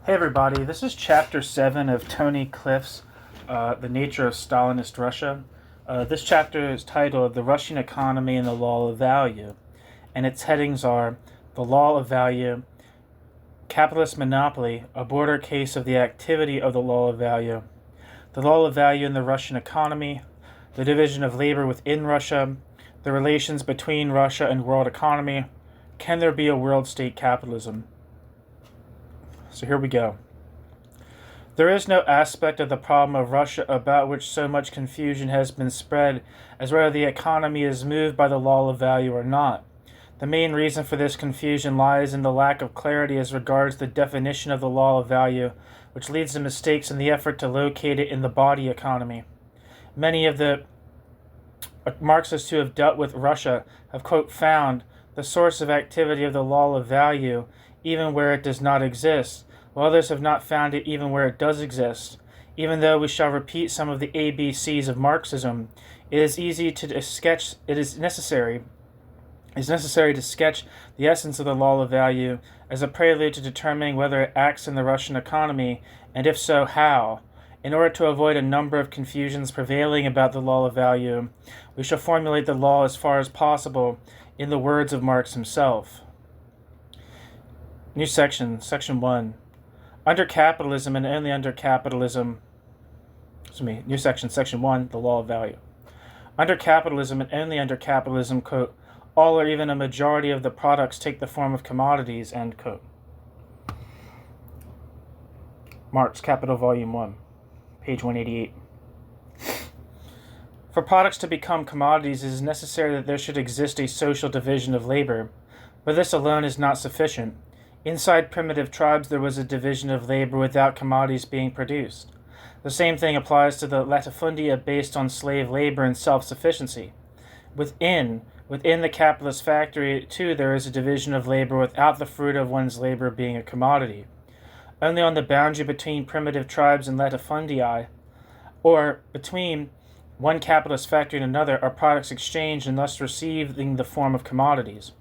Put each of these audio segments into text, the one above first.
Hey everybody, this is Chapter 7 of Tony Cliff's The Nature of Stalinist Russia. This chapter is titled The Russian Economy and the Law of Value, and its headings are The Law of Value, Capitalist Monopoly, a border case of the activity of the Law of Value, the Law of Value in the Russian Economy, the division of labor within Russia, the relations between Russia and world economy, can there be a world state capitalism? So here we go. There is no aspect of the problem of Russia about which so much confusion has been spread as whether the economy is moved by the law of value or not. The main reason for this confusion lies in the lack of clarity as regards the definition of the law of value, which leads to mistakes in the effort to locate it in the body economy. Many of the Marxists who have dealt with Russia have, quote, found the source of activity of the law of value even where it does not exist, while others have not found it even where it does exist. Even though we shall repeat some of the ABCs of Marxism, it is necessary to sketch the essence of the law of value as a prelude to determining whether it acts in the Russian economy, and if so, how. In order to avoid a number of confusions prevailing about the law of value, we shall formulate the law as far as possible in the words of Marx himself. New section, Section 1. Under capitalism and only under capitalism, new section, Section 1, the law of value. Under capitalism and only under capitalism, quote, all or even a majority of the products take the form of commodities, end quote. Marx, Capital, Volume 1, page 188. For products to become commodities, it is necessary that there should exist a social division of labor, but this alone is not sufficient. Inside primitive tribes, there was a division of labor without commodities being produced. The same thing applies to the latifundia based on slave labor and self-sufficiency. Within the capitalist factory, too, there is a division of labor without the fruit of one's labor being a commodity. Only on the boundary between primitive tribes and latifundii, or between one capitalist factory and another, are products exchanged and thus receiving the form of commodities.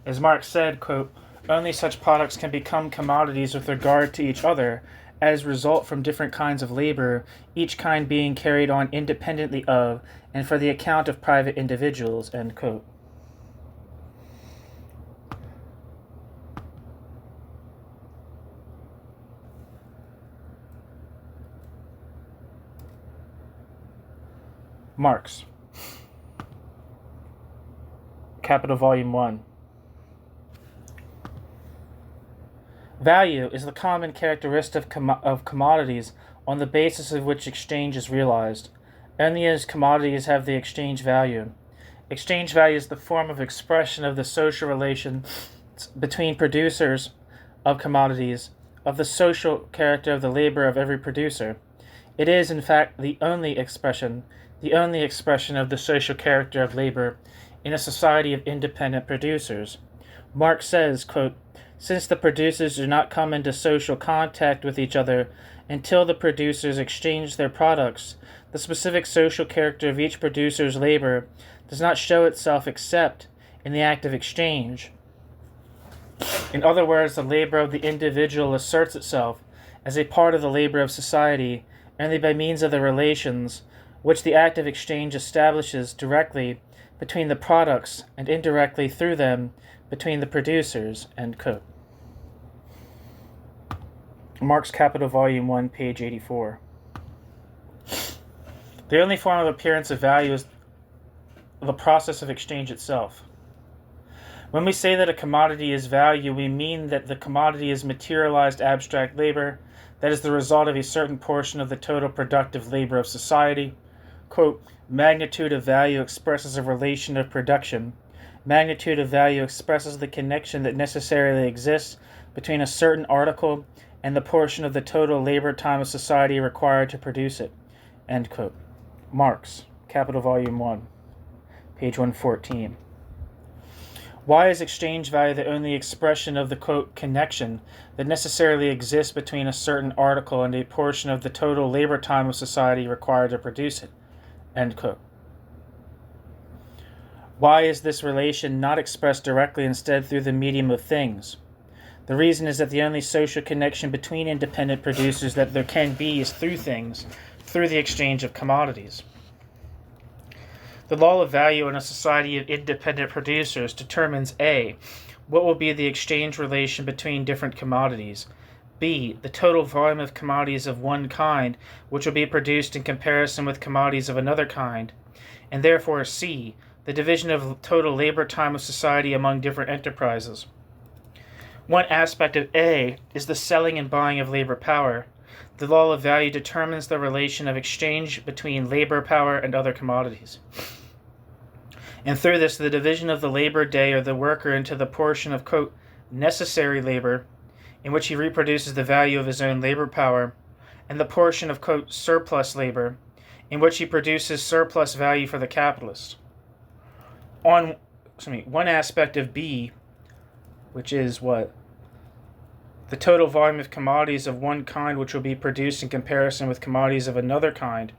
As Marx said, quote, only such products can become commodities with regard to each other as result from different kinds of labor, each kind being carried on independently of and for the account of private individuals, end quote. Marx, Capital, Volume 1. Value is the common characteristic of commodities on the basis of which exchange is realized. Only as commodities have the exchange value. Exchange value is the form of expression of the social relations between producers of commodities, of the social character of the labor of every producer. It is, in fact, the only expression of the social character of labor in a society of independent producers. Marx says, quote, since the producers do not come into social contact with each other until the producers exchange their products, the specific social character of each producer's labor does not show itself except in the act of exchange. In other words, the labor of the individual asserts itself as a part of the labor of society only by means of the relations which the act of exchange establishes directly between the products and indirectly through them between the producers, end quote. Marx, Capital, Volume 1, page 84. The only form of appearance of value is the process of exchange itself. When we say that a commodity is value, we mean that the commodity is materialized abstract labor that is the result of a certain portion of the total productive labor of society. Quote, magnitude of value expresses a relation of production. Magnitude of value expresses the connection that necessarily exists between a certain article and the portion of the total labor time of society required to produce it, end quote. Marx, Capital, Volume 1, page 114. Why is exchange value the only expression of the, quote, connection that necessarily exists between a certain article and a portion of the total labor time of society required to produce it, end quote? Why is this relation not expressed directly, instead through the medium of things? The reason is that the only social connection between independent producers that there can be is through the exchange of commodities. The law of value in a society of independent producers determines A, what will be the exchange relation between different commodities, B, the total volume of commodities of one kind which will be produced in comparison with commodities of another kind, and therefore C, the division of total labor time of society among different enterprises. One aspect of A is the selling and buying of labor power. The law of value determines the relation of exchange between labor power and other commodities. And through this, the division of the labor day or the worker into the portion of, quote, necessary labor, in which he reproduces the value of his own labor power, and the portion of, quote, surplus labor, in which he produces surplus value for the capitalist. One aspect of B, which is what? The total volume of commodities of one kind which will be produced in comparison with commodities of another kind,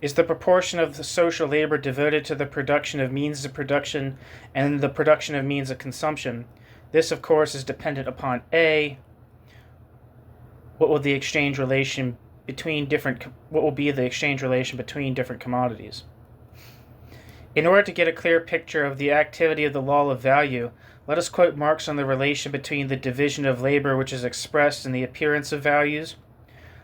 is the proportion of the social labor devoted to the production of means of production and the production of means of consumption. This, of course, is dependent upon A, what will be the exchange relation between different commodities. In order to get a clear picture of the activity of the law of value, let us quote Marx on the relation between the division of labor which is expressed in the appearance of values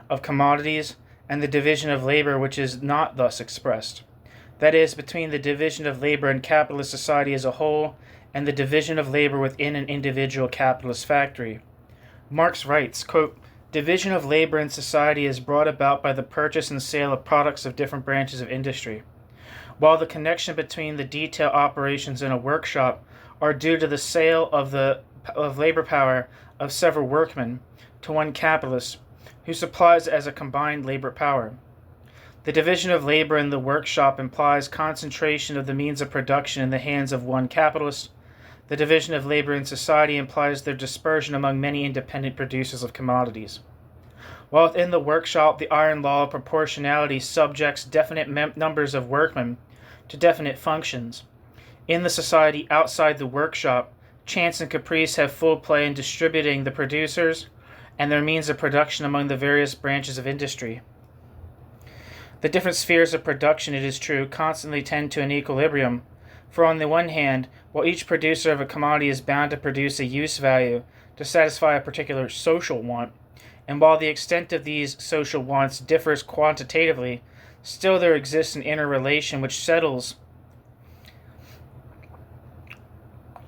of commodities and the division of labor which is not thus expressed. That is, between the division of labor in capitalist society as a whole and the division of labor within an individual capitalist factory. Marx writes, quote, division of labor in society is brought about by the purchase and sale of products of different branches of industry. While the connection between the detail operations in a workshop are due to the sale of labor power of several workmen to one capitalist, who supplies as a combined labor power. The division of labor in the workshop implies concentration of the means of production in the hands of one capitalist. The division of labor in society implies their dispersion among many independent producers of commodities. While within the workshop, the iron law of proportionality subjects definite numbers of workmen to definite functions. In the society outside the workshop, chance and caprice have full play in distributing the producers and their means of production among the various branches of industry. The different spheres of production, it is true, constantly tend to an equilibrium, for on the one hand, while each producer of a commodity is bound to produce a use value to satisfy a particular social want, and while the extent of these social wants differs quantitatively, still there exists an inner relation which settles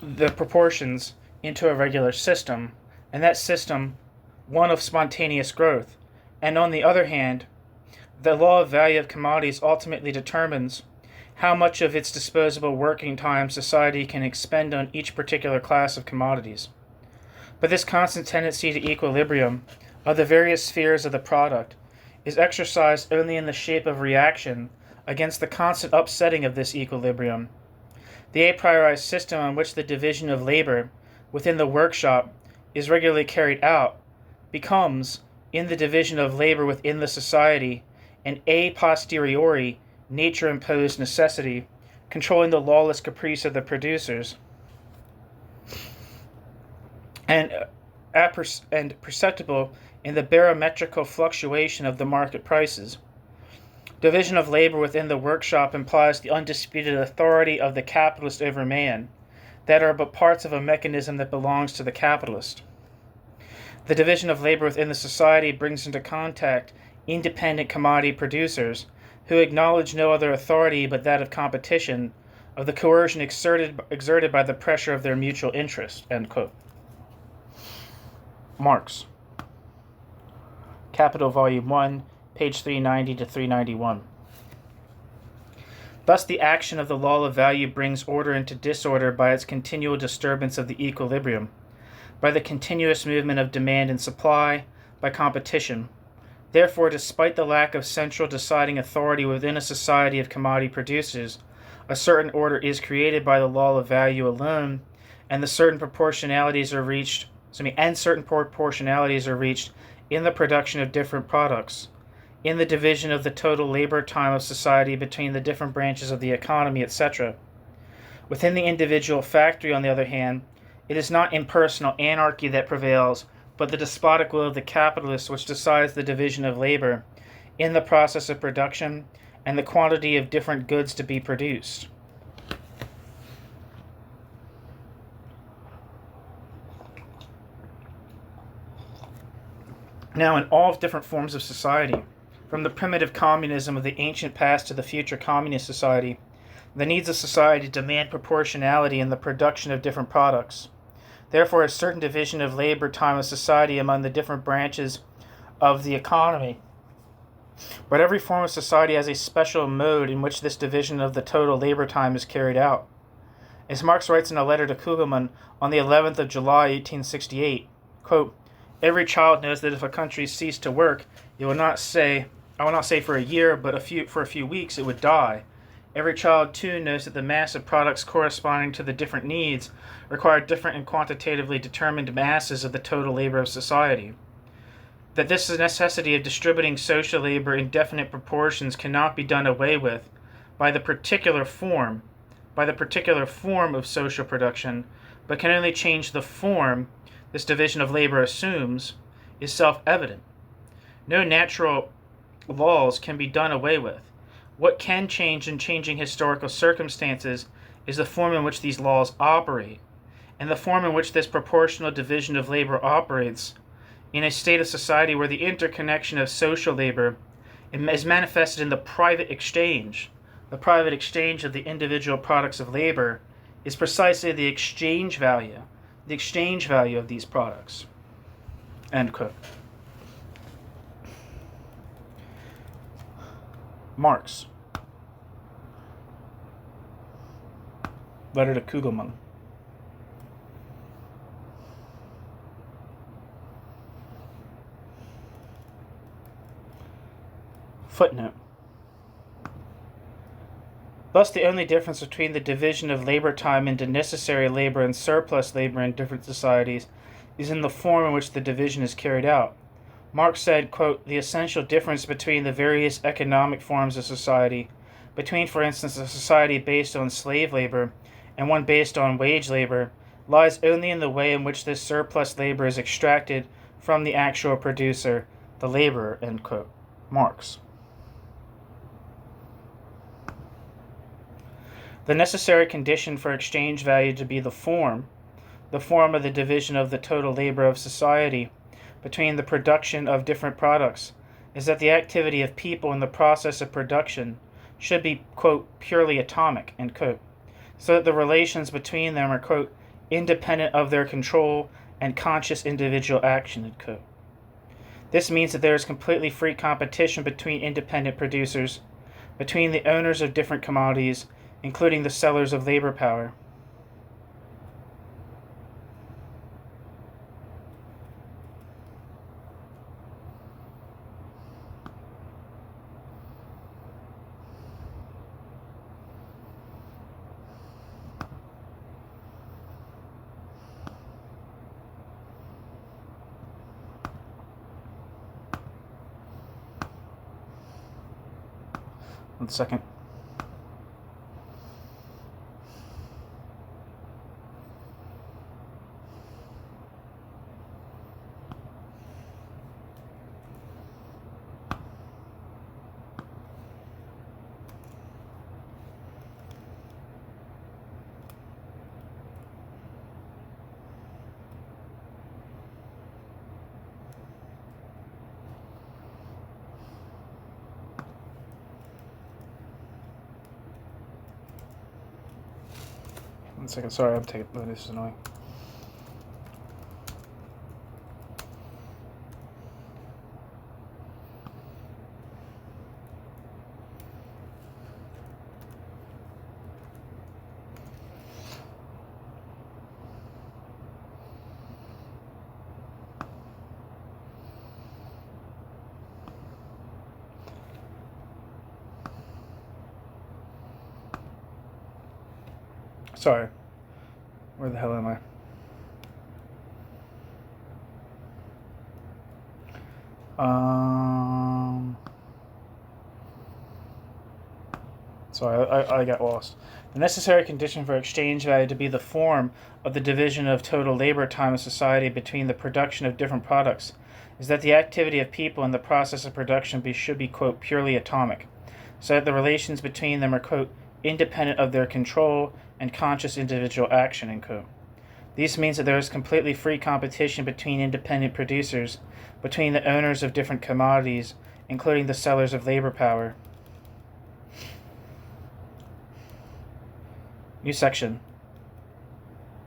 the proportions into a regular system, and that system one of spontaneous growth. And on the other hand, the law of value of commodities ultimately determines how much of its disposable working time society can expend on each particular class of commodities. But this constant tendency to equilibrium of the various spheres of the product is exercised only in the shape of reaction against the constant upsetting of this equilibrium. The a priori system on which the division of labor within the workshop is regularly carried out becomes, in the division of labor within the society, an a posteriori, nature-imposed necessity, controlling the lawless caprice of the producers, and perceptible in the barometrical fluctuation of the market prices. Division of labor within the workshop implies the undisputed authority of the capitalist over man, that are but parts of a mechanism that belongs to the capitalist. The division of labor within the society brings into contact independent commodity producers who acknowledge no other authority but that of competition, of the coercion exerted by the pressure of their mutual interest. End quote. Marx. Capital, Volume 1, page 390 to 391. Thus the action of the law of value brings order into disorder by its continual disturbance of the equilibrium, by the continuous movement of demand and supply, by competition. Therefore, despite the lack of central deciding authority within a society of commodity producers, a certain order is created by the law of value alone, and certain proportionalities are reached in the production of different products, in the division of the total labor time of society between the different branches of the economy, etc. Within the individual factory, on the other hand, It is not impersonal anarchy that prevails, but the despotic will of the capitalist which decides the division of labor in the process of production and the quantity of different goods to be produced. Now, in all different forms of society, from the primitive communism of the ancient past to the future communist society, the needs of society demand proportionality in the production of different products. Therefore, a certain division of labor time of society among the different branches of the economy. But every form of society has a special mode in which this division of the total labor time is carried out. As Marx writes in a letter to Kugelmann on the 11th of July, 1868, quote, "Every child knows that if a country ceased to work, it will not say, I will not say for a year, but for a few weeks, it would die. Every child, too, knows that the mass of products corresponding to the different needs require different and quantitatively determined masses of the total labor of society. That this necessity of distributing social labor in definite proportions cannot be done away with by the particular form of social production, but can only change the form this division of labor assumes, is self-evident. No natural laws can be done away with. What can change in changing historical circumstances is the form in which these laws operate, and the form in which this proportional division of labor operates in a state of society where the interconnection of social labor is manifested in the private exchange. The private exchange of the individual products of labor is precisely the exchange value of these products." End quote. Marx. Letter to Kugelmann. Footnote. Thus, the only difference between the division of labor time into necessary labor and surplus labor in different societies is in the form in which the division is carried out. Marx said, quote, "The essential difference between the various economic forms of society, between, for instance, a society based on slave labor and one based on wage labor, lies only in the way in which this surplus labor is extracted from the actual producer, the laborer," end quote. Marx. The necessary condition for exchange value to be the form of the division of the total labor of society between the production of different products, is that the activity of people in the process of production should be, quote, "purely atomic," end quote, so that the relations between them are, quote, "independent of their control and conscious individual action," end quote. This means that there is completely free competition between independent producers, between the owners of different commodities, including the sellers of labor power. One second. One second, sorry, I'm taking. Oh, this is annoying. Sorry. Where the hell am I? Sorry, I got lost. The necessary condition for exchange value to be the form of the division of total labor time of society between the production of different products is that the activity of people in the process of production should be, quote, purely atomic, so that the relations between them are, quote, independent of their control and conscious individual action, end quote. This means that there is completely free competition between independent producers, between the owners of different commodities, including the sellers of labor power. New section.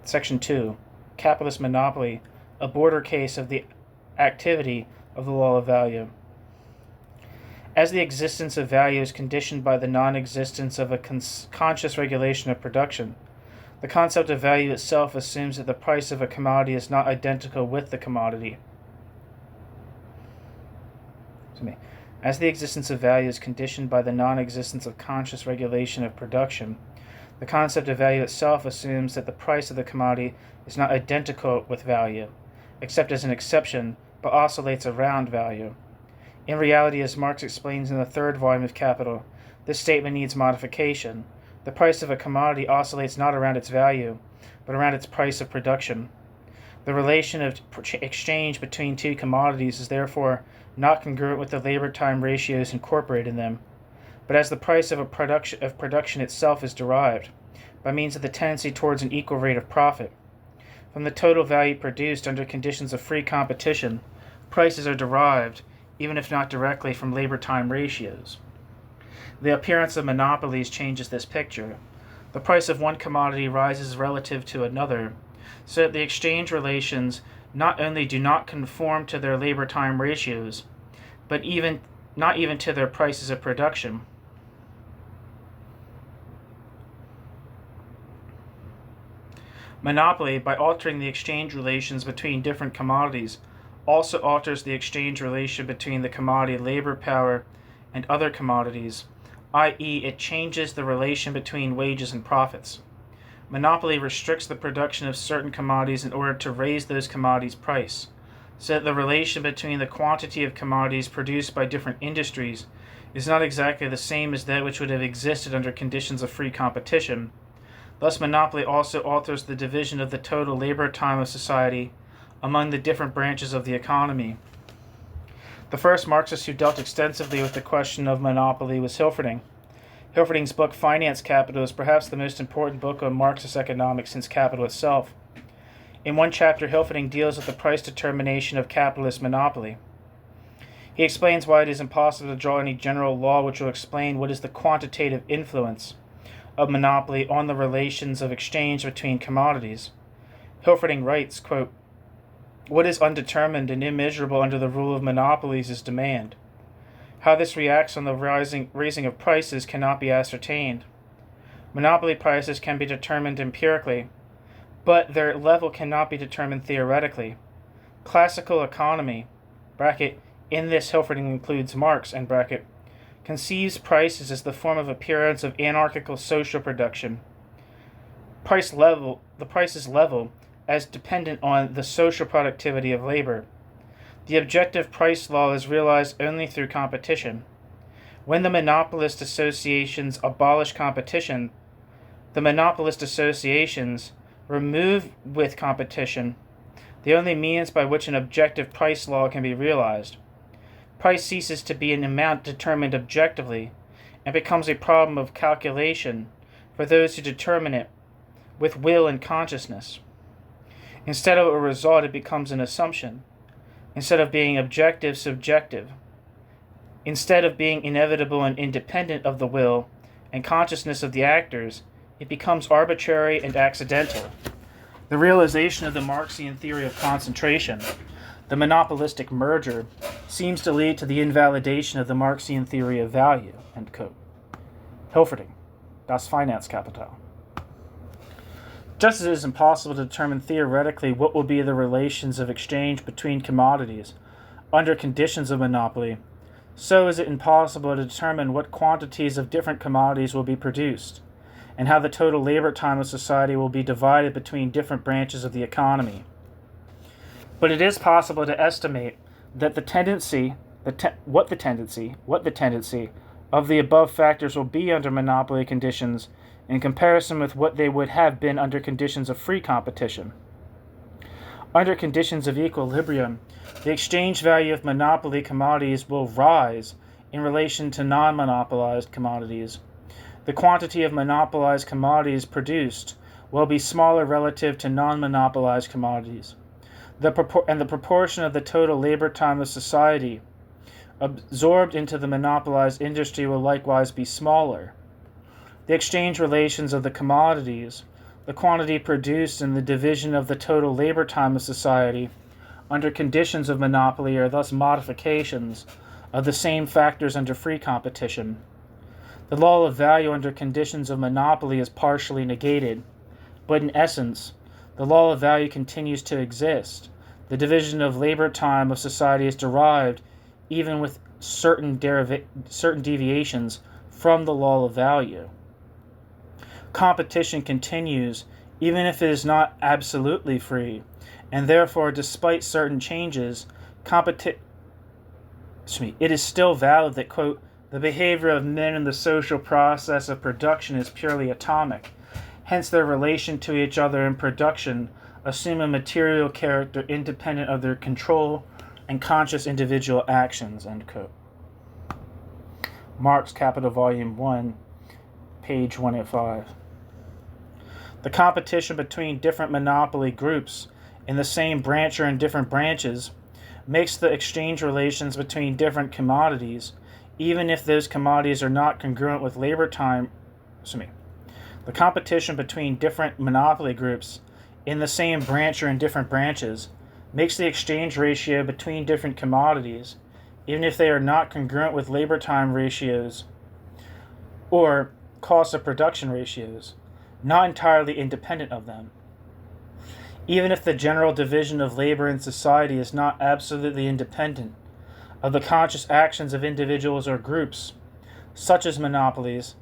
Section 2. Capitalist monopoly, a border case of the activity of the law of value. As the existence of value is conditioned by the non-existence of a conscious regulation of production, the concept of value itself assumes that the price of a commodity is not identical with the commodity. As the existence of value is conditioned by the non-existence of conscious regulation of production, the concept of value itself assumes that the price of the commodity is not identical with value, except as an exception, but oscillates around value. In reality, as Marx explains in the third volume of Capital, this statement needs modification. The price of a commodity oscillates not around its value, but around its price of production. The relation of exchange between two commodities is therefore not congruent with the labor-time ratios incorporated in them, but as the price of production itself is derived, by means of the tendency towards an equal rate of profit. From the total value produced under conditions of free competition, prices are derived, even if not directly, from labor-time ratios. The appearance of monopolies changes this picture. The price of one commodity rises relative to another, so that the exchange relations not only do not conform to their labor-time ratios, but not even to their prices of production. Monopoly, by altering the exchange relations between different commodities, also alters the exchange relation between the commodity labor power and other commodities, i.e., it changes the relation between wages and profits. Monopoly restricts the production of certain commodities in order to raise those commodities' price, so that the relation between the quantity of commodities produced by different industries is not exactly the same as that which would have existed under conditions of free competition. Thus, monopoly also alters the division of the total labor time of society among the different branches of the economy. The first Marxist who dealt extensively with the question of monopoly was Hilferding. Hilferding's book Finance Capital is perhaps the most important book on Marxist economics since Capital itself. In one chapter, Hilferding deals with the price determination of capitalist monopoly. He explains why it is impossible to draw any general law which will explain what is the quantitative influence of monopoly on the relations of exchange between commodities. Hilferding writes, quote, "What is undetermined and immeasurable under the rule of monopolies is demand. How this reacts on the raising of prices cannot be ascertained. Monopoly prices can be determined empirically, but their level cannot be determined theoretically. Classical economy, bracket, in this Hilferding includes Marx, end bracket, conceives prices as the form of appearance of anarchical social production. The price is level as dependent on the social productivity of labor. The objective price law is realized only through competition. When the monopolist associations abolish competition, the monopolist associations remove with competition the only means by which an objective price law can be realized. Price ceases to be an amount determined objectively and becomes a problem of calculation for those who determine it with will and consciousness. Instead of a result, it becomes an assumption. Instead of being objective, subjective. Instead of being inevitable and independent of the will and consciousness of the actors, it becomes arbitrary and accidental. The realization of the Marxian theory of concentration, the monopolistic merger, seems to lead to the invalidation of the Marxian theory of value, end quote. Hilferding, Das Finanzkapital. Just as it is impossible to determine theoretically what will be the relations of exchange between commodities under conditions of monopoly, so is it impossible to determine what quantities of different commodities will be produced, and how the total labor time of society will be divided between different branches of the economy. But it is possible to estimate that the tendency of the above factors will be under monopoly conditions in comparison with what they would have been under conditions of free competition. Under conditions of equilibrium, the exchange value of monopoly commodities will rise in relation to non-monopolized commodities. The quantity of monopolized commodities produced will be smaller relative to non-monopolized commodities. The proportion of the total labor time of society absorbed into the monopolized industry will likewise be smaller. The exchange relations of the commodities, the quantity produced, and the division of the total labor time of society under conditions of monopoly are thus modifications of the same factors under free competition. The law of value under conditions of monopoly is partially negated, but in essence, the law of value continues to exist. The division of labor time of society is derived even with certain deviations from the law of value. Competition continues even if it is not absolutely free, and therefore, despite certain changes, it is still valid that, quote, the behavior of men in the social process of production is purely atomic. Hence, their relation to each other in production assume a material character independent of their control and conscious individual actions, end quote. Marx, Capital, Volume 1, page 105. The competition between different monopoly groups in the same branch or in different branches makes the exchange relations between different commodities, even if those commodities are not congruent with labor time. The competition between different monopoly groups in the same branch or in different branches makes the exchange ratio between different commodities, even if they are not congruent with labor time ratios or cost of production ratios, not entirely independent of them. Even if the general division of labor in society is not absolutely independent of the conscious actions of individuals or groups, such as monopolies,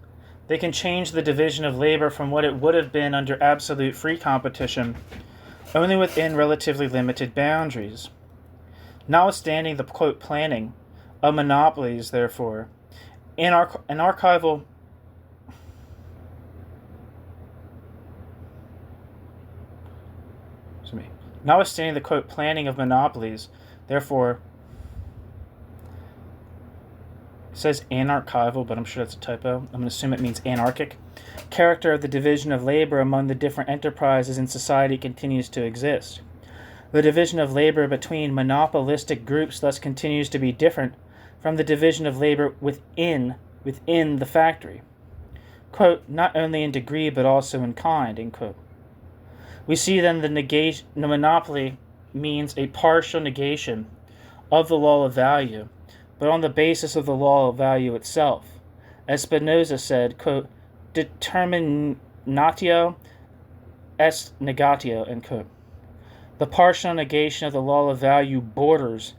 they can change the division of labor from what it would have been under absolute free competition only within relatively limited boundaries. Notwithstanding the, quote, planning of monopolies, therefore, an archival Notwithstanding the, quote, planning of monopolies, therefore, it says anarchival, but I'm sure that's a typo. I'm going to assume it means anarchic. Character of the division of labor among the different enterprises in society continues to exist. The division of labor between monopolistic groups thus continues to be different from the division of labor within the factory. Quote, not only in degree but also in kind, end quote. We see then the monopoly means a partial negation of the law of value, but on the basis of the law of value itself. As Spinoza said, quote, determinatio est negatio, end quote. The partial negation of the law of value borders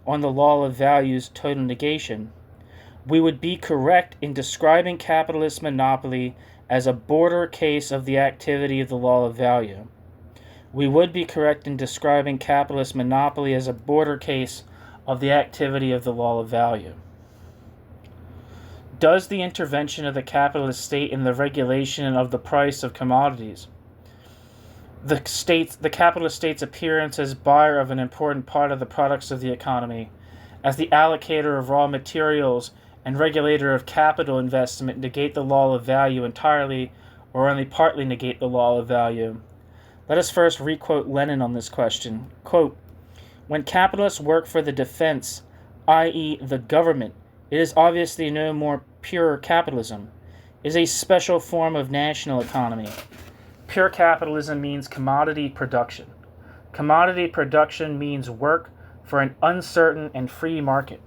on the law of value's total negation. We would be correct in describing capitalist monopoly as a border case of the activity of the law of value. We would be correct in describing capitalist monopoly as a border case of the activity of the law of value. Does the intervention of the capitalist state in the regulation of the price of commodities, the capitalist state's appearance as buyer of an important part of the products of the economy, as the allocator of raw materials and regulator of capital investment, negate the law of value entirely or only partly negate the law of value? Let us first requote Lenin on this question. Quote, when capitalists work for the defense, i.e. the government, it is obviously no more pure capitalism. It is a special form of national economy. Pure capitalism means commodity production. Commodity production means work for an uncertain and free market.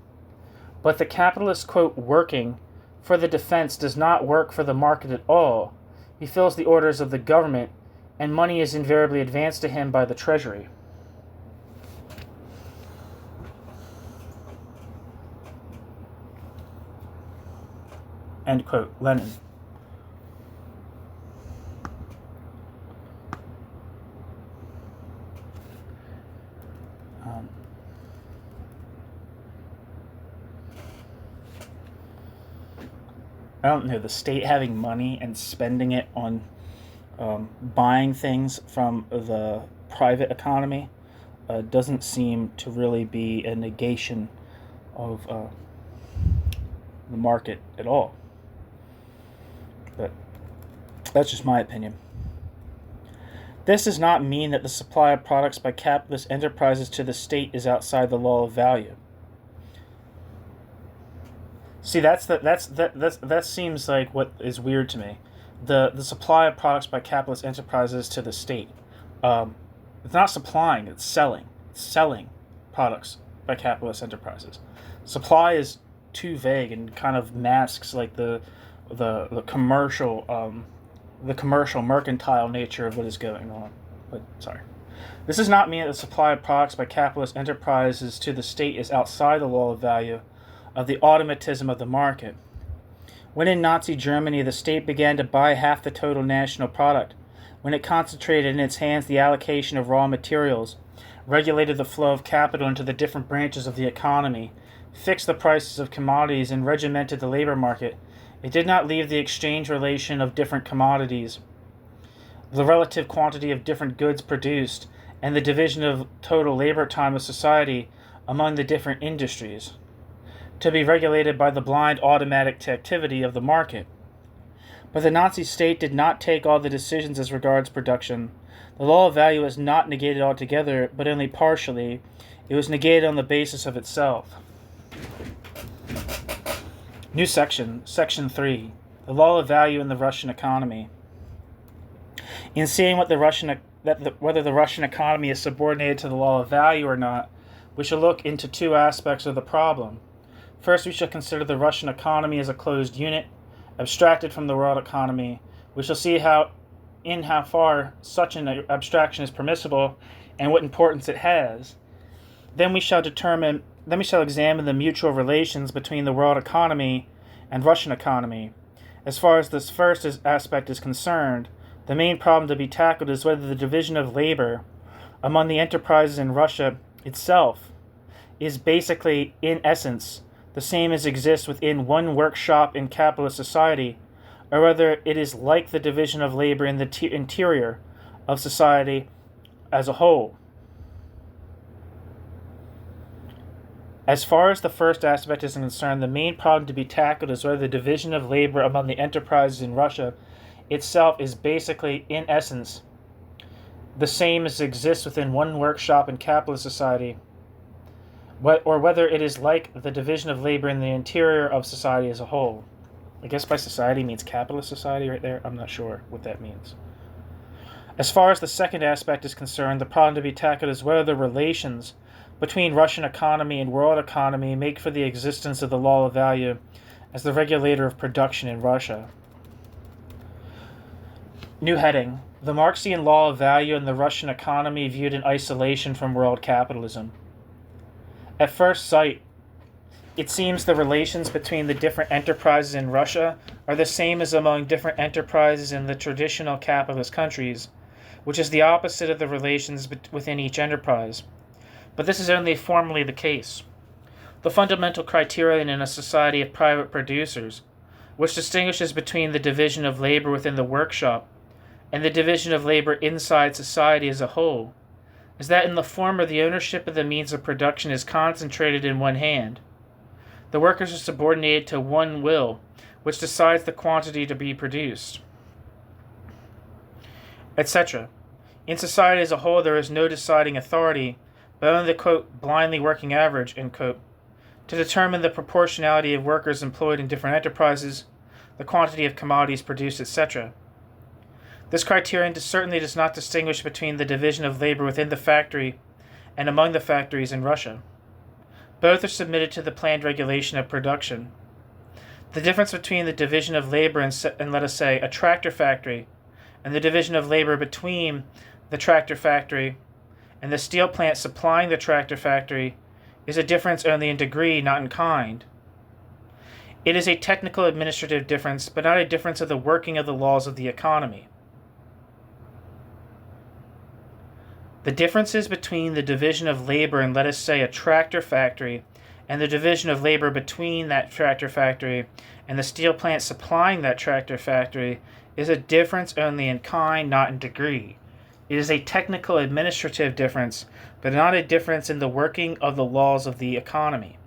But the capitalist, quote, working for the defense does not work for the market at all. He fills the orders of the government, and money is invariably advanced to him by the treasury. End quote. Lenin. I don't know, the state having money and spending it on buying things from the private economy doesn't seem to really be a negation of the market at all. But that's just my opinion. This does not mean that the supply of products by capitalist enterprises to the state is outside the law of value. See, that seems like what is weird to me. The supply of products by capitalist enterprises to the state. It's not supplying; it's selling. It's selling products by capitalist enterprises. Supply is too vague and kind of masks like the commercial mercantile nature of what is going on. But sorry. This does not mean that the supply of products by capitalist enterprises to the state is outside the law of value of the automatism of the market. When in Nazi Germany the state began to buy half the total national product, when it concentrated in its hands the allocation of raw materials, regulated the flow of capital into the different branches of the economy, fixed the prices of commodities, and regimented the labor market, it did not leave the exchange relation of different commodities, the relative quantity of different goods produced, and the division of total labor time of society among the different industries, to be regulated by the blind automatic activity of the market. But the Nazi state did not take all the decisions as regards production. The law of value was not negated altogether, but only partially. It was negated on the basis of itself. New section, Section 3, the law of value in the Russian economy. In seeing whether the Russian economy is subordinated to the law of value or not, we shall look into two aspects of the problem. First, we shall consider the Russian economy as a closed unit, abstracted from the world economy. We shall see how far such an abstraction is permissible and what importance it has. Then we shall examine the mutual relations between the world economy and Russian economy. As far as this first aspect is concerned, the main problem to be tackled is whether the division of labor among the enterprises in Russia itself is basically, in essence, the same as exists within one workshop in capitalist society, or whether it is like the division of labor in the interior of society as a whole. As far as the first aspect is concerned, the main problem to be tackled is whether the division of labor among the enterprises in Russia itself is basically, in essence, the same as exists within one workshop in capitalist society, or whether it is like the division of labor in the interior of society as a whole. I guess by society means capitalist society right there. I'm not sure what that means. As far as the second aspect is concerned, the problem to be tackled is whether the relations between Russian economy and world economy make for the existence of the law of value as the regulator of production in Russia. New heading: the Marxian law of value in the Russian economy viewed in isolation from world capitalism. At first sight, it seems the relations between the different enterprises in Russia are the same as among different enterprises in the traditional capitalist countries, which is the opposite of the relations within each enterprise. But this is only formally the case. The fundamental criterion in a society of private producers, which distinguishes between the division of labor within the workshop and the division of labor inside society as a whole, is that in the former the ownership of the means of production is concentrated in one hand. The workers are subordinated to one will, which decides the quantity to be produced, etc. In society as a whole there is no deciding authority, but only the, quote, blindly working average, end quote, to determine the proportionality of workers employed in different enterprises, the quantity of commodities produced, etc. This criterion certainly does not distinguish between the division of labor within the factory and among the factories in Russia. Both are submitted to the planned regulation of production. The difference between the division of labor in, let us say, a tractor factory and the division of labor between the tractor factory and the steel plant supplying the tractor factory is a difference only in degree, not in kind. It is a technical administrative difference, but not a difference of the working of the laws of the economy. The differences between the division of labor in, let us say, a tractor factory and the division of labor between that tractor factory and the steel plant supplying that tractor factory is a difference only in kind, not in degree. It is a technical administrative difference, but not a difference in the working of the laws of the economy.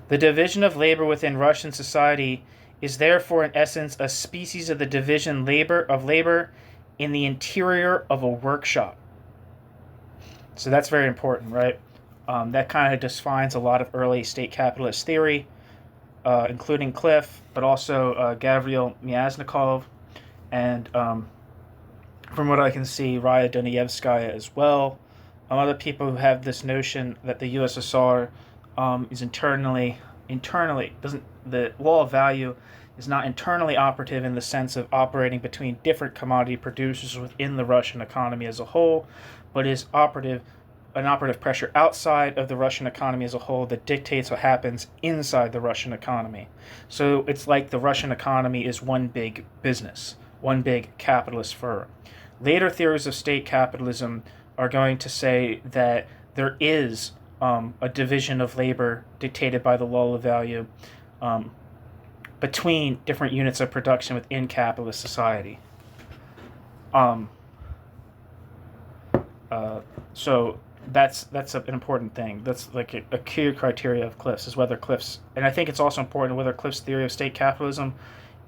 The division of labor within Russian society is therefore in essence a species of the division of labor in the interior of a workshop. So that's very important, right? That kind of defines a lot of early state capitalist theory, including Cliff, but also Gavril Myasnikov, and from what I can see, Raya Dunayevskaya as well. Other people who have this notion that the USSR is internally doesn't the law of value is not internally operative in the sense of operating between different commodity producers within the Russian economy as a whole, but is an operative pressure outside of the Russian economy as a whole that dictates what happens inside the Russian economy. So it's like the Russian economy is one big business, one big capitalist firm. Later theories of state capitalism are going to say that there is a division of labor dictated by the law of value between different units of production within capitalist society. So that's an important thing. That's like a key criteria of Cliff's is whether Cliff's, and I think it's also important whether Cliff's theory of state capitalism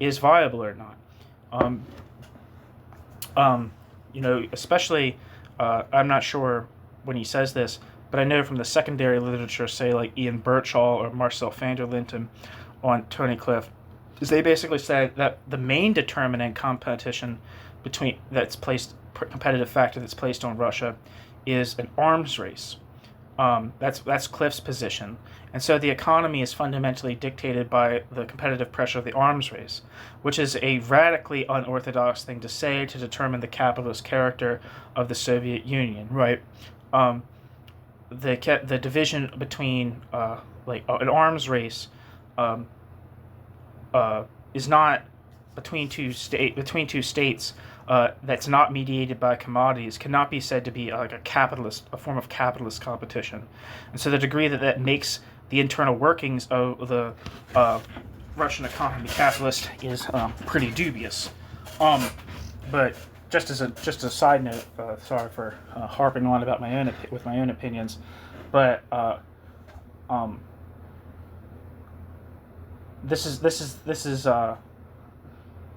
is viable or not. Especially, I'm not sure when he says this, but I know from the secondary literature, say like Ian Birchall or Marcel van der Linden on Tony Cliff, is they basically say that the main determinant competition competitive factor that's placed on Russia is an arms race. That's Cliff's position. And so the economy is fundamentally dictated by the competitive pressure of the arms race, which is a radically unorthodox thing to say to determine the capitalist character of the Soviet Union, right? The division between an arms race is not between two states that's not mediated by commodities cannot be said to be like a form of capitalist competition. And so the degree that makes the internal workings of the Russian economy capitalist is pretty dubious. But just as a side note, sorry for harping on about my own opinions, but this is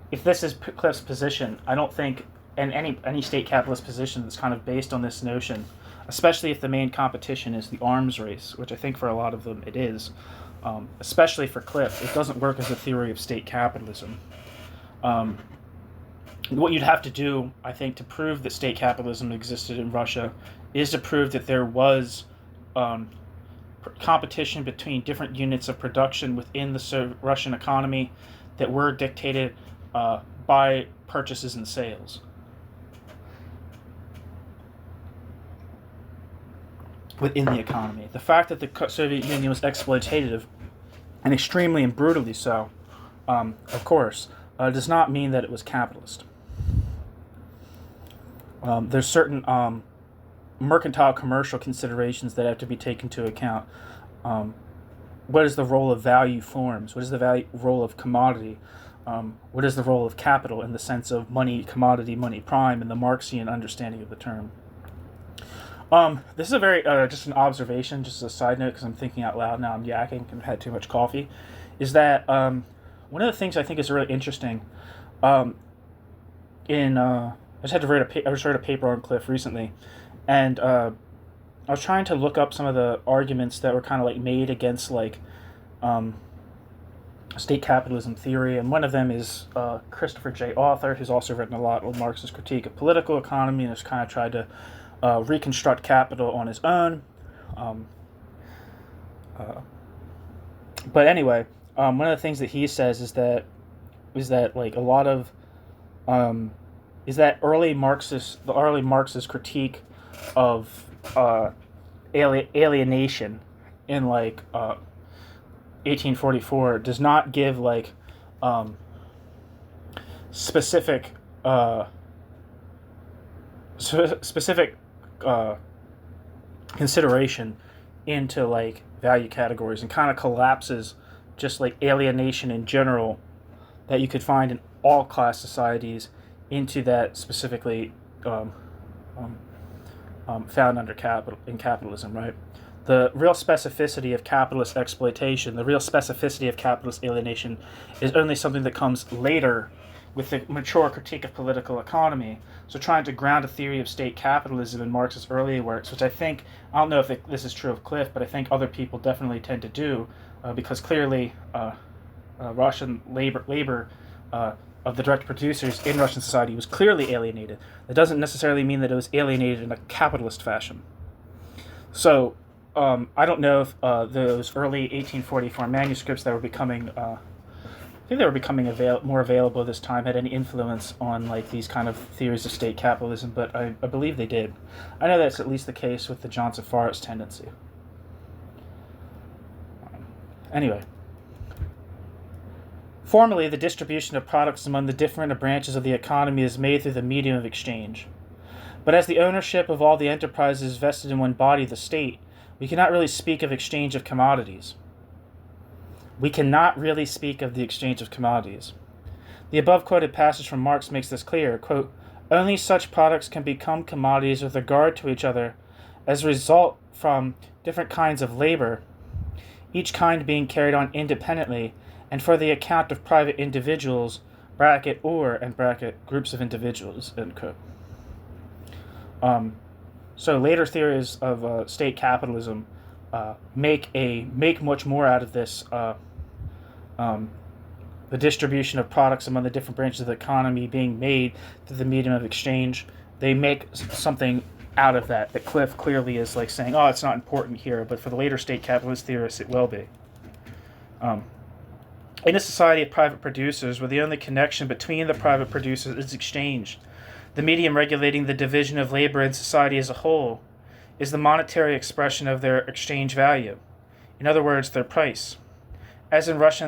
if this is Cliff's position, I don't think in any state capitalist position that's kind of based on this notion, especially if the main competition is the arms race, which I think for a lot of them it is, especially for Cliff, it doesn't work as a theory of state capitalism. What you'd have to do, I think, to prove that state capitalism existed in Russia is to prove that there was competition between different units of production within the Russian economy that were dictated by purchases and sales. Within the economy. The fact that the Soviet Union was exploitative, and extremely and brutally so, of course, does not mean that it was capitalist. There's certain mercantile commercial considerations that have to be taken into account. What is the role of value forms? What is the role of commodity? What is the role of capital in the sense of money, commodity, money prime, and the Marxian understanding of the term? This is a very, just an observation, just as a side note, because I'm thinking out loud now, I'm yakking, and I've had too much coffee, is that one of the things I think is really interesting, I just read a paper on Cliff recently, and I was trying to look up some of the arguments that were kind of like made against like state capitalism theory, and one of them is Christopher J. Arthur, who's also written a lot on Marx's critique of political economy and has kind of tried to reconstruct capital on his own. But anyway, one of the things that he says is that like a lot of is that the early Marxist critique of alienation in like 1844 does not give like specific consideration into like value categories and kind of collapses just like alienation in general that you could find in all class societies into that specifically um, um, found under in capitalism, right? The real specificity of capitalist exploitation, the real specificity of capitalist alienation, is only something that comes later with the mature critique of political economy. So trying to ground a theory of state capitalism in Marx's early works, which I don't know if this is true of Cliff, but I think other people definitely tend to do, because clearly Russian labor of the direct producers in Russian society was clearly alienated. That doesn't necessarily mean that it was alienated in a capitalist fashion. So I don't know if those early 1844 manuscripts that were becoming, I think they were becoming more available this time, had any influence on like these kind of theories of state capitalism, but I believe they did. I know that's at least the case with the Johnson Forest tendency. Anyway. Formally, the distribution of products among the different branches of the economy is made through the medium of exchange. But as the ownership of all the enterprises is vested in one body, the state, we cannot really speak of exchange of commodities. We cannot really speak of the exchange of commodities. The above quoted passage from Marx makes this clear. Quote, only such products can become commodities with regard to each other as a result from different kinds of labor, each kind being carried on independently and for the account of private individuals, bracket or, and bracket, groups of individuals, end quote. So later theories of state capitalism make much more out of this, the distribution of products among the different branches of the economy being made through the medium of exchange. They make something out of that Cliff clearly is like saying, oh, it's not important here, but for the later state capitalist theorists, it will be. In a society of private producers, where the only connection between the private producers is exchange, the medium regulating the division of labor in society as a whole is the monetary expression of their exchange value. In other words, their price. As in Russia,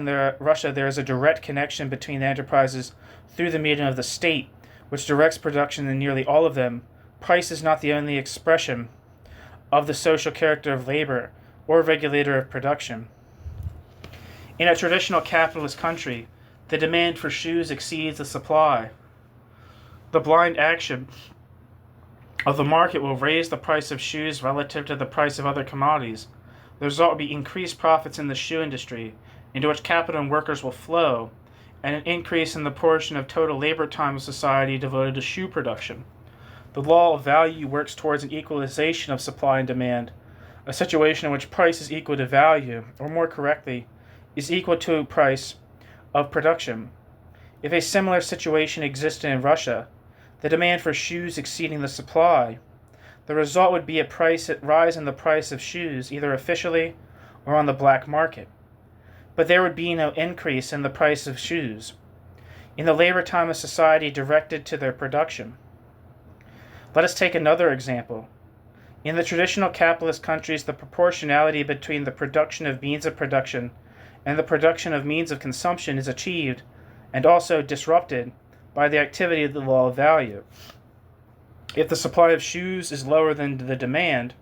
there is a direct connection between the enterprises through the medium of the state, which directs production in nearly all of them. Price is not the only expression of the social character of labor or regulator of production. In a traditional capitalist country, the demand for shoes exceeds the supply. The blind action of the market will raise the price of shoes relative to the price of other commodities. The result will be increased profits in the shoe industry, into which capital and workers will flow, and an increase in the portion of total labor time of society devoted to shoe production. The law of value works towards an equalization of supply and demand, a situation in which price is equal to value, or more correctly, is equal to price of production. If a similar situation existed in Russia, the demand for shoes exceeding the supply, the result would be a rise in the price of shoes, either officially or on the black market. But there would be no increase in the price of shoes in the labor time of society directed to their production. Let us take another example. In the traditional capitalist countries, the proportionality between the production of means of production and the production of means of consumption is achieved and also disrupted by the activity of the law of value. If the supply of shoes is lower than the demand,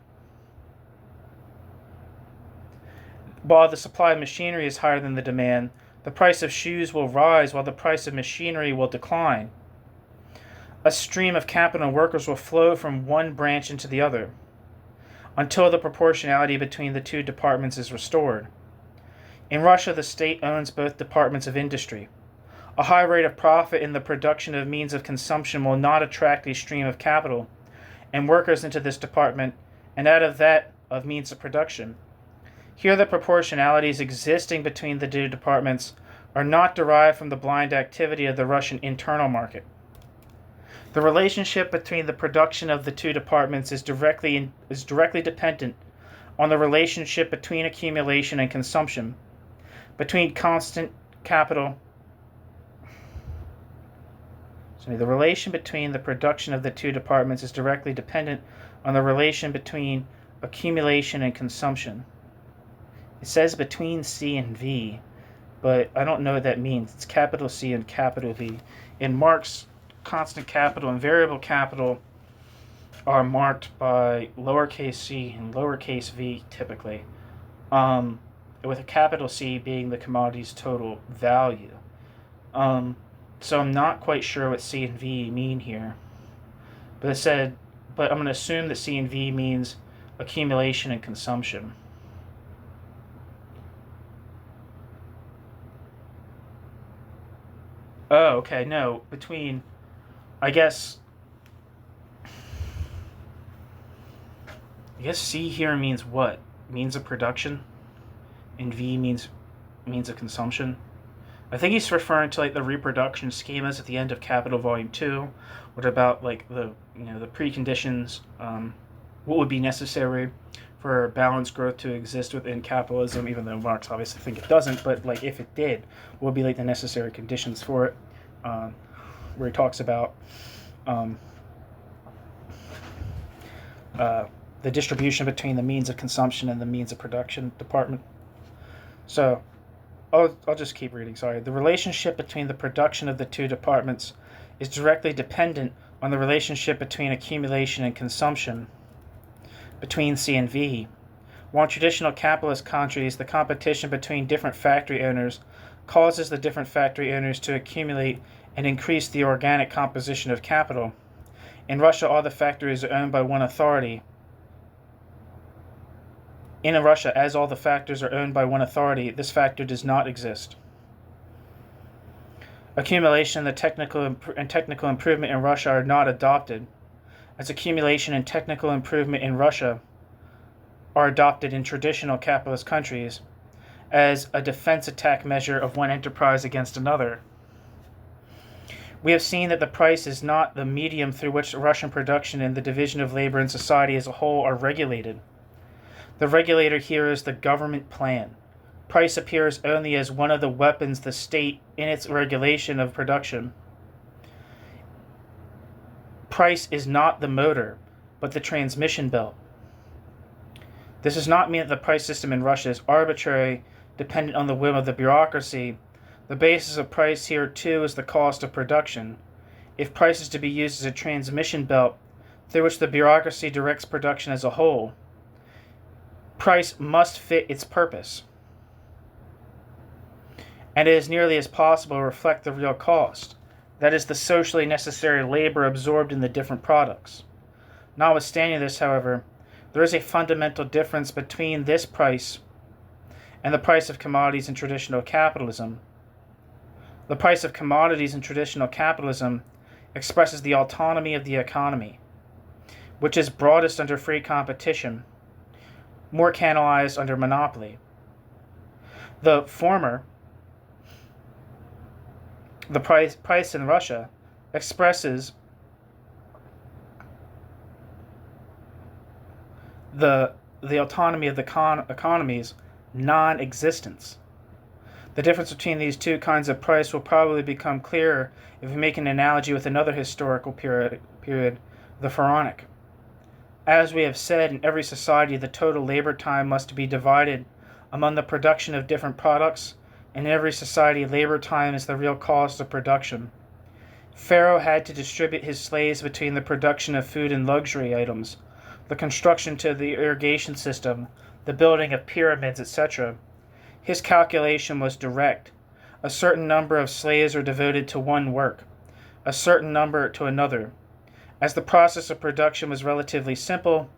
while the supply of machinery is higher than the demand, the price of shoes will rise while the price of machinery will decline. A stream of capital and workers will flow from one branch into the other until the proportionality between the two departments is restored. In Russia, the state owns both departments of industry. A high rate of profit in the production of means of consumption will not attract a stream of capital and workers into this department and out of that of means of production. Here the proportionalities existing between the two departments are not derived from the blind activity of the Russian internal market. The relationship between the production of the two departments is directly dependent on the relationship between accumulation and consumption, between constant capital. The relation between the production of the two departments is directly dependent on the relation between accumulation and consumption. It says between C and V, but I don't know what that means. It's capital C and capital V. In Marx, constant capital and variable capital are marked by lowercase c and lowercase v typically. um, with a capital C being the commodity's total value. Um, so I'm not quite sure what C and V mean here. But I'm going to assume that C and V means accumulation and consumption. Oh, okay, no, I guess, I guess C here means what? Means a production, and V means a consumption. I think he's referring to like the reproduction schemas at the end of Capital Volume 2, what about like the preconditions, what would be necessary for balanced growth to exist within capitalism, even though Marx obviously think it doesn't, but like if it did, what would be like the necessary conditions for it, where he talks about the distribution between the means of consumption and the means of production department. So I'll just keep reading, sorry. The relationship between the production of the two departments is directly dependent on the relationship between accumulation and consumption between C and V. While in traditional capitalist countries, the competition between different factory owners causes the different factory owners to accumulate and increase the organic composition of capital. In Russia, all the factories are owned by one authority. In Russia, as all the factors are owned by one authority, this factor does not exist. Accumulation and technical improvement in Russia are not adopted, as accumulation and technical improvement in Russia are adopted in traditional capitalist countries as a defense attack measure of one enterprise against another. We have seen that the price is not the medium through which Russian production and the division of labor and society as a whole are regulated. The regulator here is the government plan. Price appears only as one of the weapons the state in its regulation of production. Price is not the motor, but the transmission belt. This does not mean that the price system in Russia is arbitrary, dependent on the whim of the bureaucracy. The basis of price here, too, is the cost of production. If price is to be used as a transmission belt through which the bureaucracy directs production as a whole, price must fit its purpose, and as nearly as possible reflect the real cost, that is, the socially necessary labor absorbed in the different products. Notwithstanding this, however, there is a fundamental difference between this price and the price of commodities in traditional capitalism. The price of commodities in traditional capitalism expresses the autonomy of the economy, which is broadest under free competition, more canalized under monopoly. The former, the price in Russia, expresses the autonomy of the economy's non-existence. The difference between these two kinds of price will probably become clearer if we make an analogy with another historical period, the Pharaonic. As we have said, in every society the total labor time must be divided among the production of different products, and in every society labor time is the real cost of production. Pharaoh had to distribute his slaves between the production of food and luxury items, the construction to the irrigation system, the building of pyramids, etc. His calculation was direct. A certain number of slaves were devoted to one work, a certain number to another. As the process of production was relatively simple,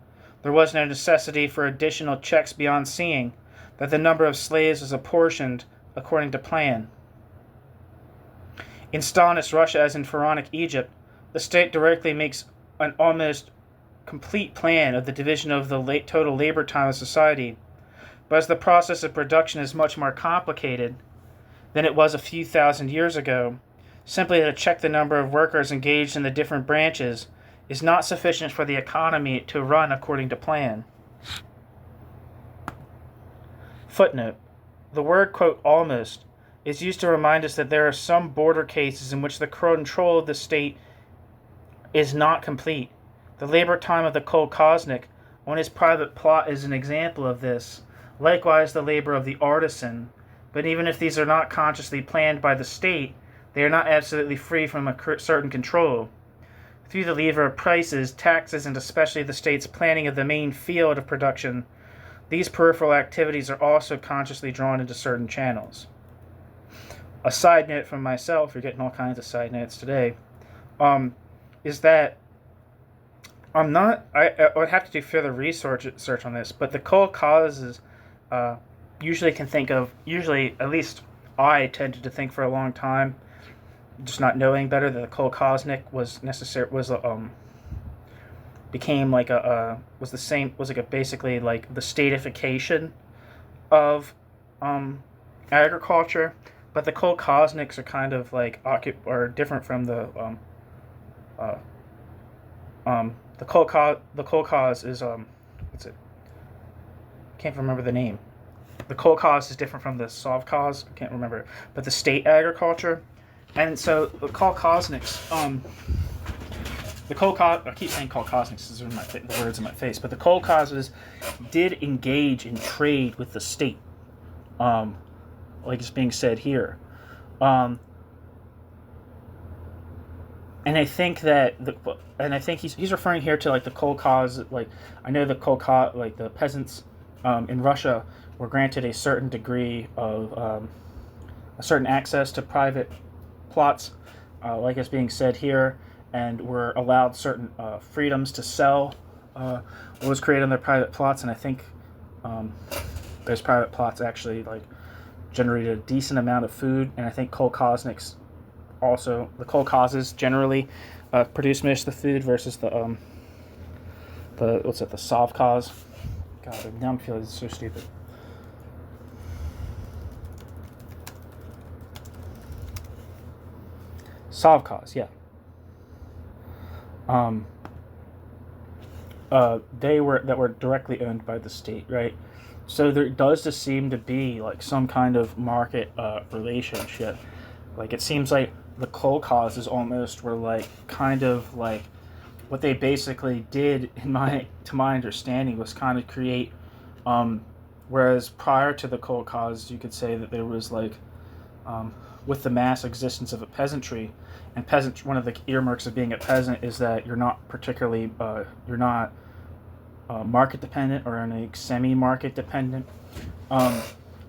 there was no necessity for additional checks beyond seeing that the number of slaves was apportioned according to plan. In Stalinist Russia, as in Pharaonic Egypt, the state directly makes an almost complete plan of the division of the total labor time of society, but as the process of production is much more complicated than it was a few thousand years ago, simply to check the number of workers engaged in the different branches is not sufficient for the economy to run according to plan. Footnote. The word, quote, almost, is used to remind us that there are some border cases in which the control of the state is not complete. The labor time of the kolkhoznik on his private plot is an example of this. Likewise, the labor of the artisan. But even if these are not consciously planned by the state, they are not absolutely free from a certain control. Through the lever of prices, taxes, and especially the state's planning of the main field of production, these peripheral activities are also consciously drawn into certain channels. A side note from myself, you're getting all kinds of side notes today, is that I'm not, I would have to do further research on this, but the cold causes usually at least I tended to think for a long time, just not knowing better, that the kolkosnik became like basically like the statification of agriculture, but the kolkosniks are kind of like are different from the kolkhoz is what's it? Can't remember the name. The kolkhoz is different from the sovkhoz. I can't remember, but the state agriculture, and so the kolkosniks. I keep saying kolkosniks. These are the words in my face, but the kolkhozes did engage in trade with the state, like it's being said here, and I think that he's referring here to like the kolkhoz. Like I know the kolkhoz, like the peasants in Russia were granted a certain degree of a certain access to private plots, like it's being said here, and were allowed certain freedoms to sell what was created on their private plots. And I think those private plots actually like generated a decent amount of food. And I think kolkhozniks also, the kolkhozes generally produce most of the food versus the sovkhoz. God, now I'm feeling so stupid. Sovkhoz, yeah. They were directly owned by the state, right? So there does just seem to be like some kind of market relationship. Like it seems like the kolkhozes almost were like kind of like what they basically did to my understanding was kind of create. Whereas prior to the kolkhoz, you could say that there was like with the mass existence of a peasantry, and one of the earmarks of being a peasant is that you're not particularly market dependent or any semi-market dependent.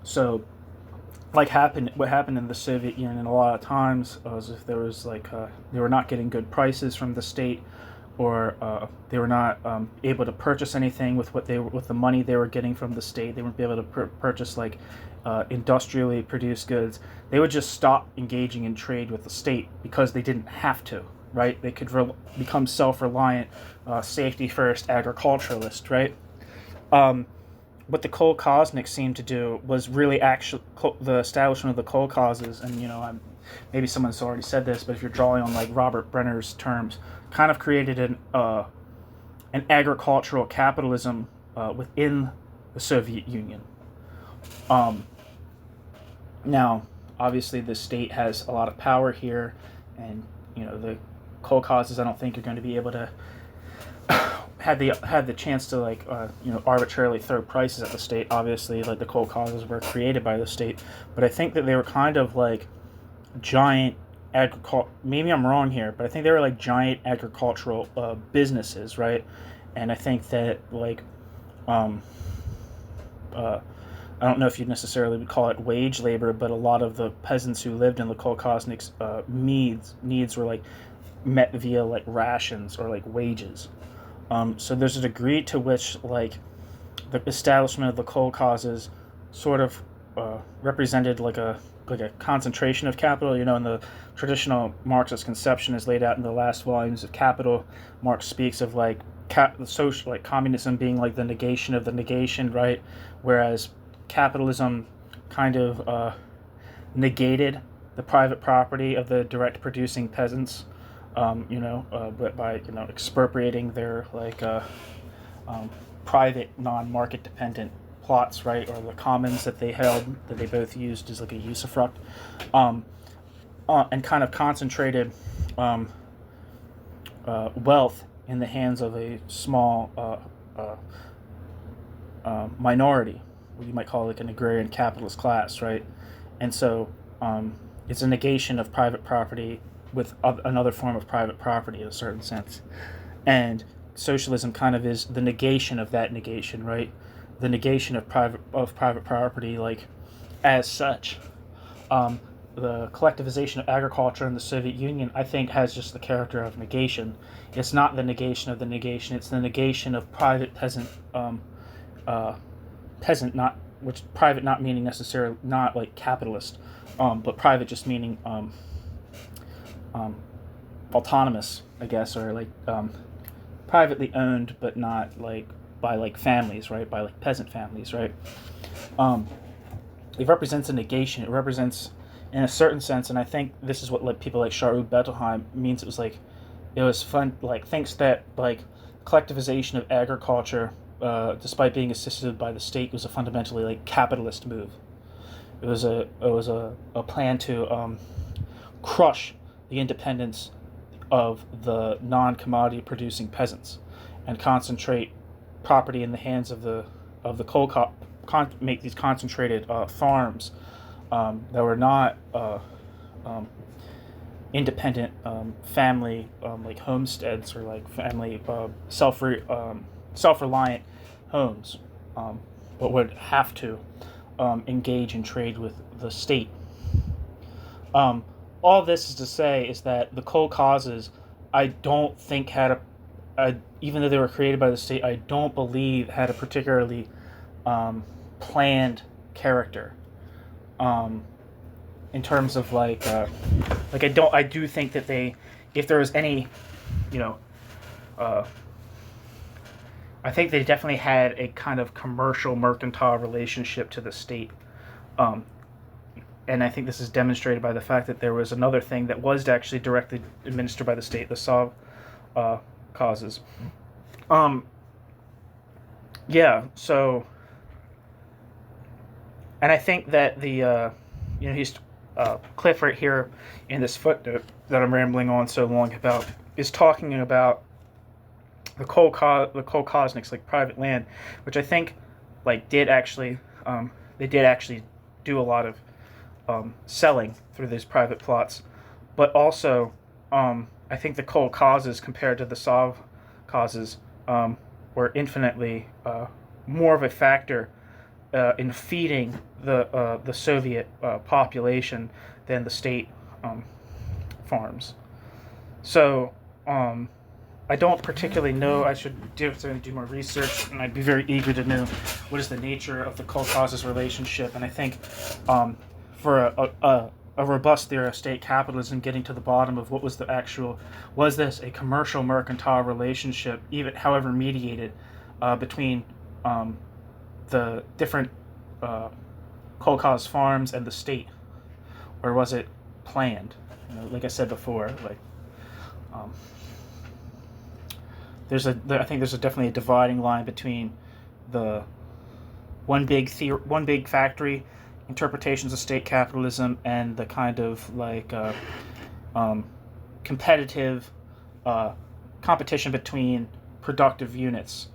So what happened in the Soviet Union a lot of times was if there was like they were not getting good prices from the state, or they were not able to purchase anything with the money they were getting from the state. They wouldn't be able to purchase like industrially produced goods. They would just stop engaging in trade with the state because they didn't have to, right? They could become self-reliant, safety first agriculturalist, right? What the kolkhozniks seemed to do was really the establishment of the kolkhozes, and maybe someone's already said this, but if you're drawing on like Robert Brenner's terms, kind of created an agricultural capitalism within the Soviet Union. Now, obviously, the state has a lot of power here, and the kolkhozes I don't think are going to be able to had the chance to like arbitrarily throw prices at the state. Obviously, like the kolkhozes were created by the state, but I think that they were kind of like giant maybe I'm wrong here, but I think they were like giant agricultural businesses, right? And I think that like I don't know if you'd necessarily call it wage labor, but a lot of the peasants who lived in the kolkhozniks needs were like met via like rations or like wages. So there's a degree to which like the establishment of the kolkhozes sort of represented like a concentration of capital. In the traditional Marxist conception is laid out in the last volumes of Capital. Marx speaks of like social, like communism being like the negation of the negation, right? Whereas capitalism kind of negated the private property of the direct producing peasants, but by expropriating their like private non-market dependent plots, right, or the commons that they held, that they both used as like a usufruct, and kind of concentrated wealth in the hands of a small minority, what you might call like an agrarian capitalist class, right? And so it's a negation of private property with another form of private property in a certain sense. And socialism kind of is the negation of that negation, right? the negation of private property, like as such. The collectivization of agriculture in the Soviet Union, I think, has just the character of negation. It's not the negation of the negation; it's the negation of private peasant, not which private not meaning necessarily not like capitalist, but private just meaning autonomous, I guess, or like privately owned, but not like by like families, right? By like peasant families, right? It represents a negation. It represents, in a certain sense, and I think this is what like people like Sharu Bettelheim means. It was fun, like thinks that like collectivization of agriculture, despite being assisted by the state, was a fundamentally like capitalist move. It was a plan to crush the independence of the non-commodity producing peasants and concentrate property in the hands of the make these concentrated farms that were not independent family like homesteads or like family self-reliant homes, but would have to engage in trade with the state. All this is to say is that the kolkhozes, I don't think even though they were created by the state, I don't believe had a particularly planned character. In terms of I do think that if there was any, I think they definitely had a kind of commercial mercantile relationship to the state. And I think this is demonstrated by the fact that there was another thing that was actually directly administered by the state, the Sov causes. So, and I think that he's Cliff right here in this footnote that I'm rambling on so long about is talking about the kolkhozniks, like private land, which I think like did actually do a lot of selling through these private plots, but also I think the kolkhozes compared to the Sov causes were infinitely more of a factor in feeding the Soviet population than the state farms. So I don't particularly know. I should do more research, and I'd be very eager to know what is the nature of the kolkhozes relationship. And I think for a robust theory of state capitalism, getting to the bottom of was this a commercial mercantile relationship, even however mediated, between the different kolkhoz farms and the state, or was it planned? Like I said before, like I think there's definitely a dividing line between the one big factory interpretations of state capitalism and the kind of like competitive competition between productive units,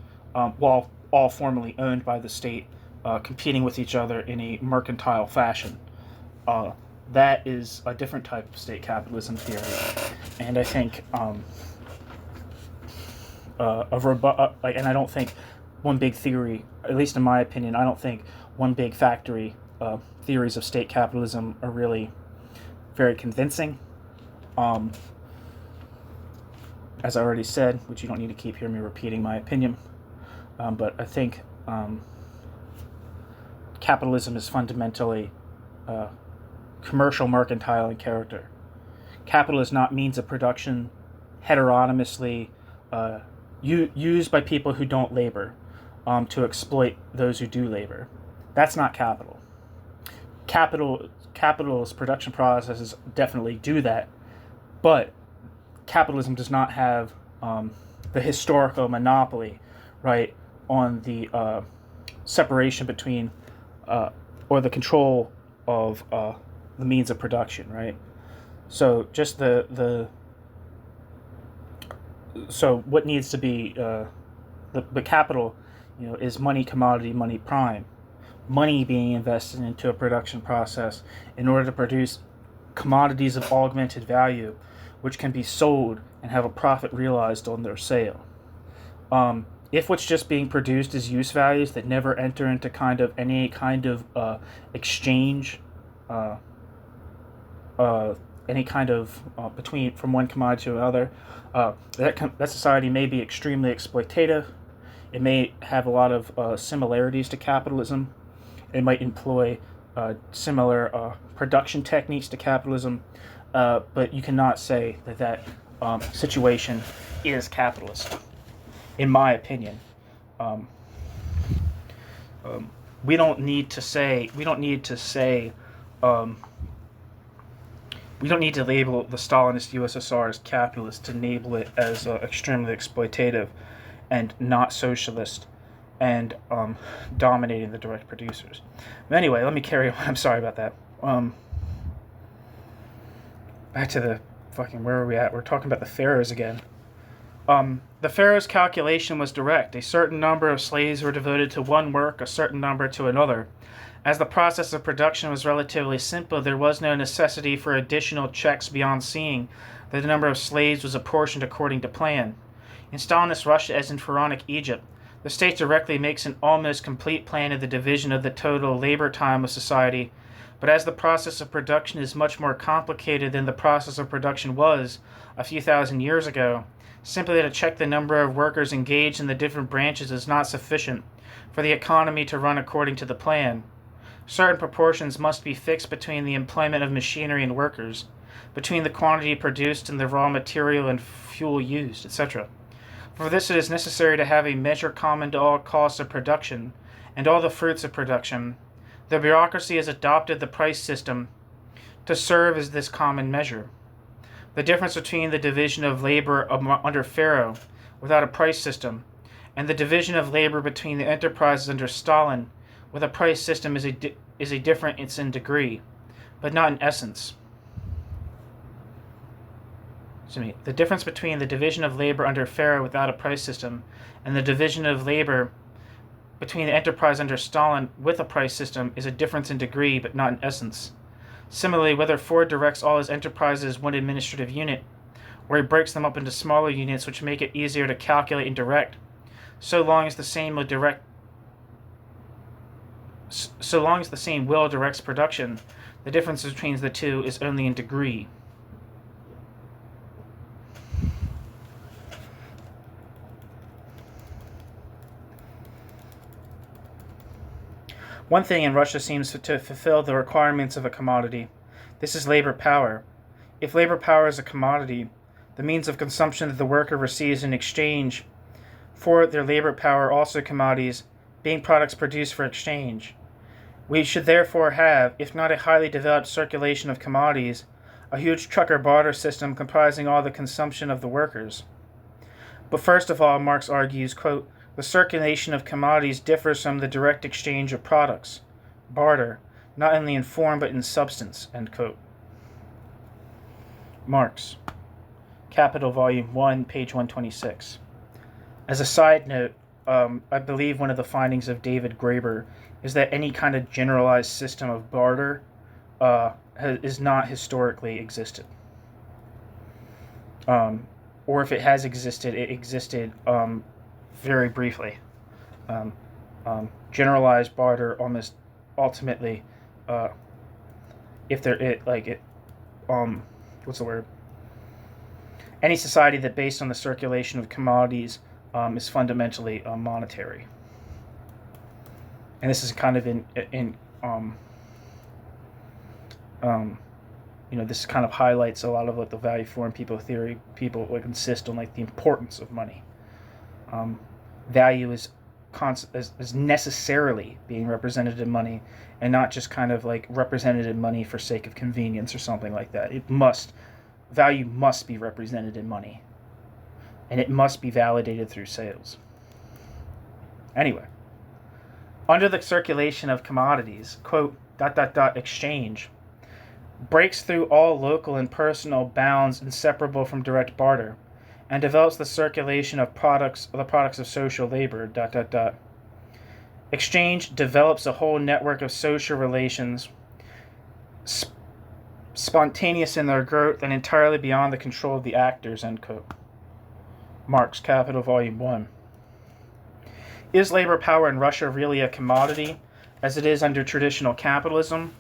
while all formerly owned by the state, competing with each other in a mercantile fashion. That is a different type of state capitalism theory, and I think and I don't think one big theory, at least in my opinion, I don't think one big factory theories of state capitalism are really very convincing. As I already said, which you don't need to keep hearing me repeating my opinion, but I think capitalism is fundamentally commercial, mercantile in character. Capital is not means of production heteronomously used by people who don't labor to exploit those who do labor. That's not capital. Capitalist production processes definitely do that, but capitalism does not have the historical monopoly, right, on the separation between or the control of the means of production, right? So just so what needs to be the capital, is money, commodity, money prime, money being invested into a production process in order to produce commodities of augmented value, which can be sold and have a profit realized on their sale. if what's just being produced is use values that never enter into any kind of exchange, uh, any kind of between from one commodity to another, that society may be extremely exploitative. It may have a lot of similarities to capitalism. It might employ similar production techniques to capitalism, but you cannot say that situation is capitalist. In my opinion, we don't need to label the Stalinist USSR as capitalist to label it as extremely exploitative and not socialist and dominating the direct producers. But anyway, let me carry on. I'm sorry about that. Back to the fucking, where are we at? We're talking about the pharaohs again. The pharaoh's calculation was direct. A certain number of slaves were devoted to one work, a certain number to another. As the process of production was relatively simple, there was no necessity for additional checks beyond seeing that the number of slaves was apportioned according to plan. In Stalinist Russia, as in Pharaonic Egypt, the state directly makes an almost complete plan of the division of the total labor time of society, but as the process of production is much more complicated than the process of production was a few thousand years ago, simply to check the number of workers engaged in the different branches is not sufficient for the economy to run according to the plan. Certain proportions must be fixed between the employment of machinery and workers, between the quantity produced and the raw material and fuel used, etc. For this it is necessary to have a measure common to all costs of production and all the fruits of production. The bureaucracy has adopted the price system to serve as this common measure. The difference between the division of labor under Pharaoh without a price system and the division of labor between the enterprises under Stalin with a price system is a difference in degree, but not in essence. The difference between the division of labor under Pharaoh without a price system and the division of labor between the enterprise under Stalin with a price system is a difference in degree, but not in essence. Similarly, whether Ford directs all his enterprises as one administrative unit, or he breaks them up into smaller units which make it easier to calculate and direct, so long as the same will directs production, the difference between the two is only in degree. One thing in Russia seems to fulfill the requirements of a commodity. This is labor power. If labor power is a commodity, the means of consumption that the worker receives in exchange for their labor power are also commodities, being products produced for exchange. We should therefore have, if not a highly developed circulation of commodities, a huge trucker barter system comprising all the consumption of the workers. But first of all, Marx argues, quote, the circulation of commodities differs from the direct exchange of products, barter, not only in form but in substance, end quote. Marx, Capital, Volume 1, page 126. As a side note, I believe one of the findings of David Graeber is that any kind of generalized system of barter is not historically existed. Or if it has existed, it existed very briefly. Generalized barter almost ultimately, what's the word? Any society that based on the circulation of commodities is fundamentally monetary. And this is kind of this kind of highlights a lot of what the value foreign people theory people insist on, like the importance of money. Value is necessarily being represented in money, and not just kind of like represented in money for sake of convenience or something like that. Value must be represented in money, and it must be validated through sales. Anyway, under the circulation of commodities, quote, ... exchange breaks through all local and personal bounds inseparable from direct barter, and develops the circulation of the products of social labor, ... Exchange develops a whole network of social relations, spontaneous in their growth and entirely beyond the control of the actors, end quote. Marx, Capital, Volume 1. Is labor power in Russia really a commodity, as it is under traditional capitalism?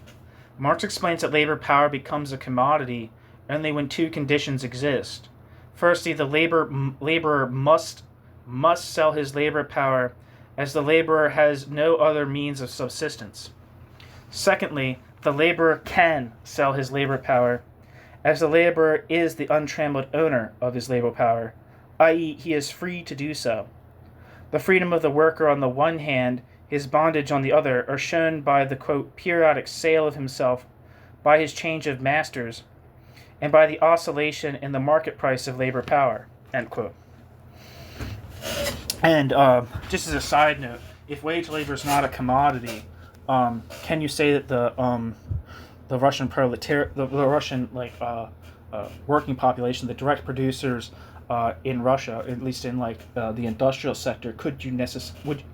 Marx explains that labor power becomes a commodity only when two conditions exist. Firstly, the laborer must sell his labor power, as the laborer has no other means of subsistence. Secondly, the laborer can sell his labor power, as the laborer is the untrammeled owner of his labor power, i.e., he is free to do so. The freedom of the worker on the one hand, his bondage on the other, are shown by the, quote, periodic sale of himself, by his change of masters, and by the oscillation in the market price of labor power, end quote. And just as a side note, if wage labor is not a commodity, can you say that the Russian the Russian working population, the direct producers in Russia, at least in the industrial sector,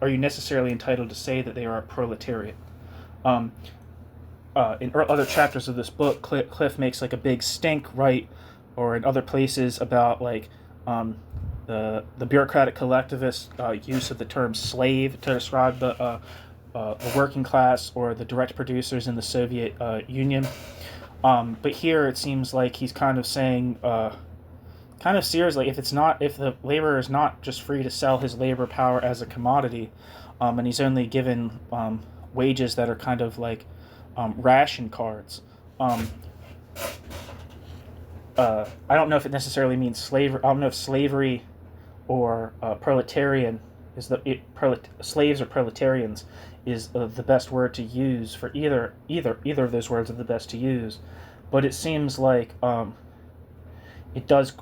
are you necessarily entitled to say that they are a proletariat? In other chapters of this book, Cliff makes a big stink, right, or in other places about the bureaucratic collectivist use of the term slave to describe the working class or the direct producers in the Soviet Union. But here it seems like he's kind of saying, kind of seriously, if the laborer is not just free to sell his labor power as a commodity, and he's only given wages that are kind of like ration cards. I don't know if it necessarily means slavery. I don't know if slavery or proletarian is slaves or proletarians is the best word to use for either of those words are the best to use, but it seems like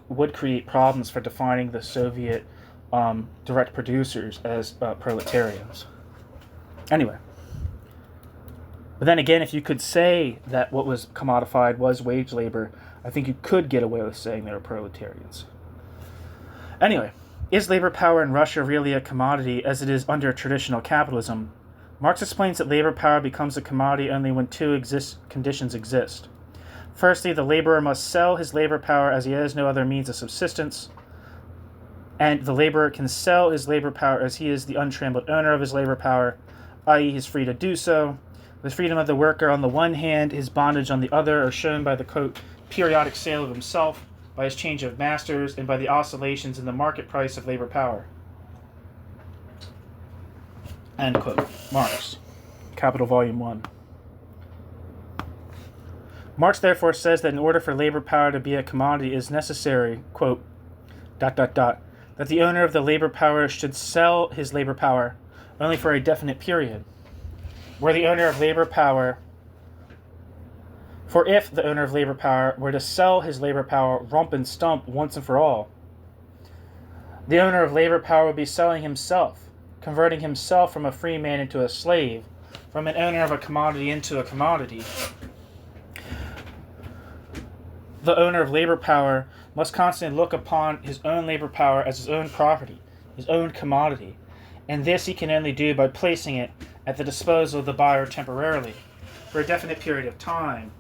would create problems for defining the Soviet direct producers as proletarians. Anyway. But then again, if you could say that what was commodified was wage labor, I think you could get away with saying they were proletarians. Anyway, is labor power in Russia really a commodity as it is under traditional capitalism? Marx explains that labor power becomes a commodity only when two conditions exist. Firstly, the laborer must sell his labor power as he has no other means of subsistence, and the laborer can sell his labor power as he is the untrammeled owner of his labor power, i.e. he is free to do so. The freedom of the worker on the one hand, his bondage on the other, are shown by the, quote, periodic sale of himself, by his change of masters, and by the oscillations in the market price of labor power. End quote. Marx. Capital Volume 1. Marx therefore says that in order for labor power to be a commodity, it is necessary, quote, ... that the owner of the labor power should sell his labor power only for a definite period. For if the owner of labor power were to sell his labor power rump and stump once and for all, the owner of labor power would be selling himself, converting himself from a free man into a slave, from an owner of a commodity into a commodity. The owner of labor power must constantly look upon his own labor power as his own property, his own commodity, and this he can only do by placing it at the disposal of the buyer temporarily, for a definite period of time.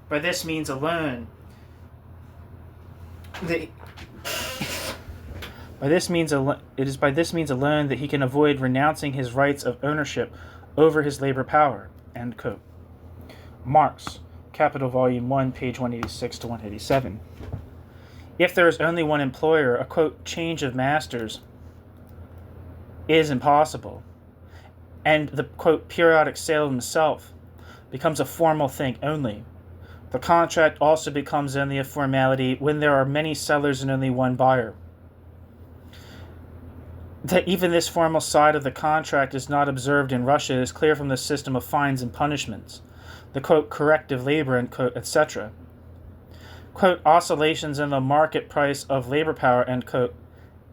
By this means alone, it is by this means alone that he can avoid renouncing his rights of ownership over his labor power. End quote. Marx, Capital Volume 1, page 186 to 187. If there is only one employer, a, quote, change of masters is impossible, and the, quote, periodic sale of himself becomes a formal thing only. The contract also becomes only a formality when there are many sellers and only one buyer. That even this formal side of the contract is not observed in Russia is clear from the system of fines and punishments, the, quote, corrective labor, and, quote, etc. Quote, oscillations in the market price of labor power, end quote,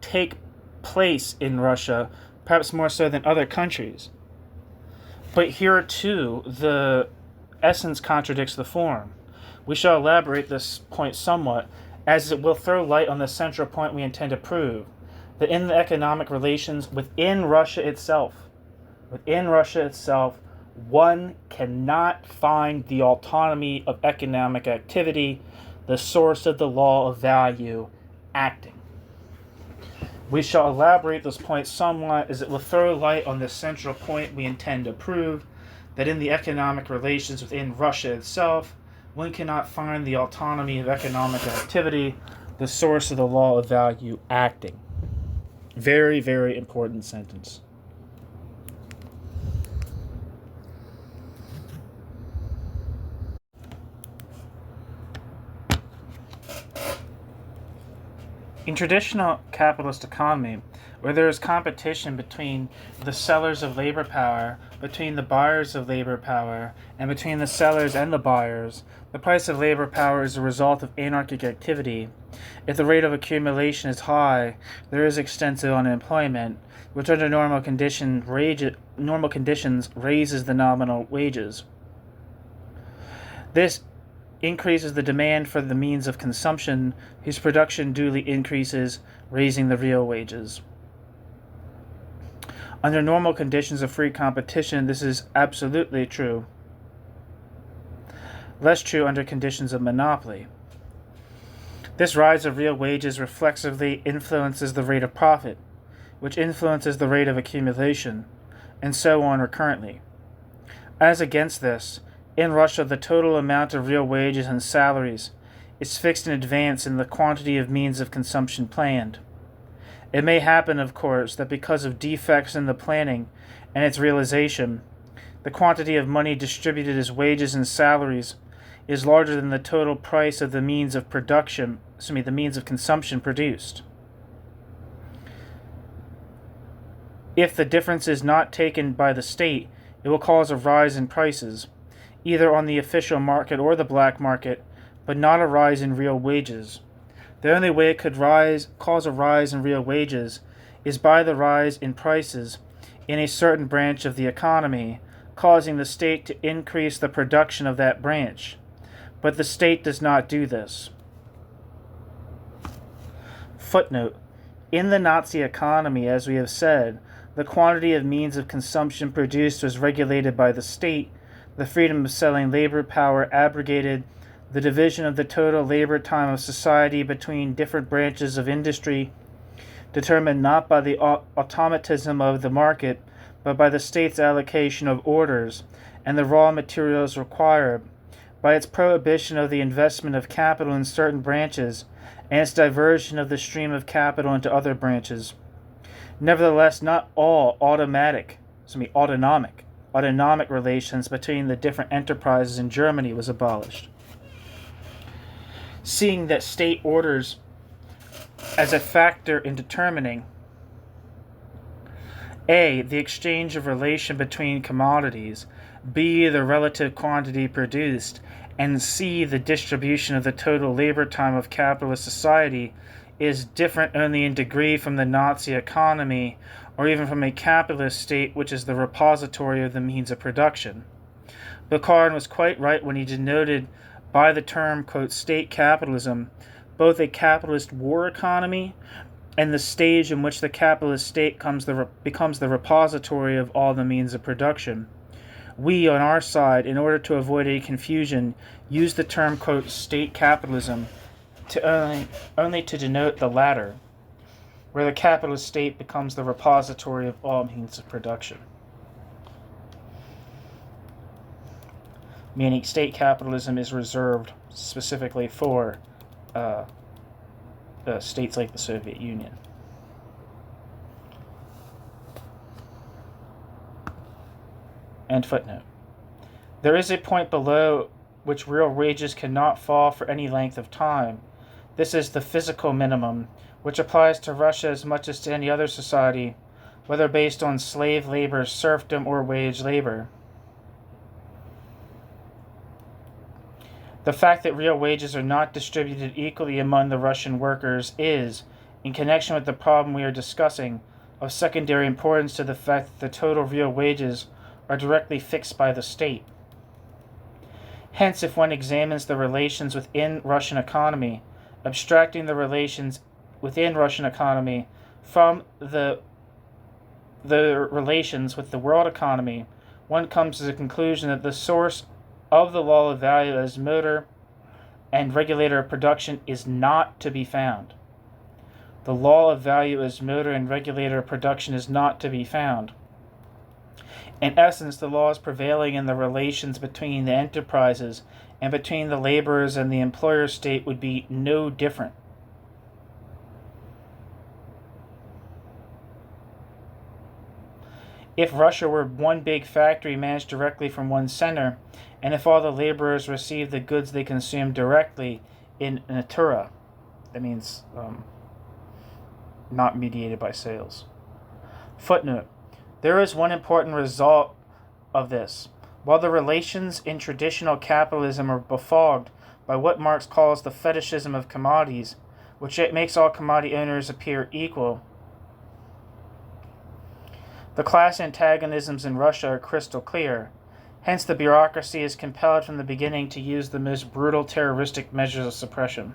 take place in Russia, perhaps more so than other countries. But here, too, the essence contradicts the form. We shall elaborate this point somewhat, as it will throw light on the central point we intend to prove, that in the economic relations within Russia itself, one cannot find the autonomy of economic activity, the source of the law of value, acting. We shall elaborate this point somewhat, as it will throw light on the central point we intend to prove, that in the economic relations within Russia itself, one cannot find the autonomy of economic activity, the source of the law of value acting. Very, very important sentence. In traditional capitalist economy, where there is competition between the sellers of labor power, between the buyers of labor power, and between the sellers and the buyers, the price of labor power is a result of anarchic activity. If the rate of accumulation is high, there is extensive unemployment, which under normal conditions raises the nominal wages. This increases the demand for the means of consumption, whose production duly increases, raising the real wages. Under normal conditions of free competition, this is absolutely true. Less true under conditions of monopoly. This rise of real wages reflexively influences the rate of profit, which influences the rate of accumulation, and so on recurrently. As against this, in Russia, the total amount of real wages and salaries is fixed in advance in the quantity of means of consumption planned. It may happen, of course, that because of defects in the planning and its realization, the quantity of money distributed as wages and salaries is larger than the total price of the means of consumption produced. If the difference is not taken by the state, it will cause a rise in prices, either on the official market or the black market, but not a rise in real wages. The only way it could cause a rise in real wages is by the rise in prices in a certain branch of the economy, causing the state to increase the production of that branch. But the state does not do this. Footnote: in the Nazi economy, as we have said, the quantity of means of consumption produced was regulated by the state. The freedom of selling labor power abrogated the division of the total labor time of society between different branches of industry, determined not by the automatism of the market, but by the state's allocation of orders and the raw materials required, by its prohibition of the investment of capital in certain branches, and its diversion of the stream of capital into other branches. Nevertheless, not all autonomic relations between the different enterprises in Germany was abolished. Seeing that state orders as a factor in determining A. the exchange of relation between commodities, B. the relative quantity produced, and C. the distribution of the total labor time of capitalist society, is different only in degree from the Nazi economy, or even from a capitalist state which is the repository of the means of production. Bukharin was quite right when he denoted by the term, quote, state capitalism, both a capitalist war economy and the stage in which the capitalist state becomes the repository of all the means of production. We, on our side, in order to avoid any confusion, use the term, quote, state capitalism only to denote the latter, where the capitalist state becomes the repository of all means of production. Meaning state capitalism is reserved specifically for states like the Soviet Union. End footnote. There is a point below which real wages cannot fall for any length of time. This is the physical minimum, which applies to Russia as much as to any other society, whether based on slave labor, serfdom, or wage labor. The fact that real wages are not distributed equally among the Russian workers is, in connection with the problem we are discussing, of secondary importance to the fact that the total real wages are directly fixed by the state. Hence, if one examines the relations within Russian economy, abstracting the relations within Russian economy from the relations with the world economy, one comes to the conclusion that the source of the law of value as motor and regulator of production is not to be found. The law of value as motor and regulator of production is not to be found. In essence, the laws prevailing in the relations between the enterprises and between the laborers and the employer state would be no different. If Russia were one big factory managed directly from one center, and if all the laborers received the goods they consumed directly in natura, that means not mediated by sales. Footnote. There is one important result of this. While the relations in traditional capitalism are befogged by what Marx calls the fetishism of commodities, which makes all commodity owners appear equal, the class antagonisms in Russia are crystal clear. Hence, the bureaucracy is compelled from the beginning to use the most brutal terroristic measures of suppression.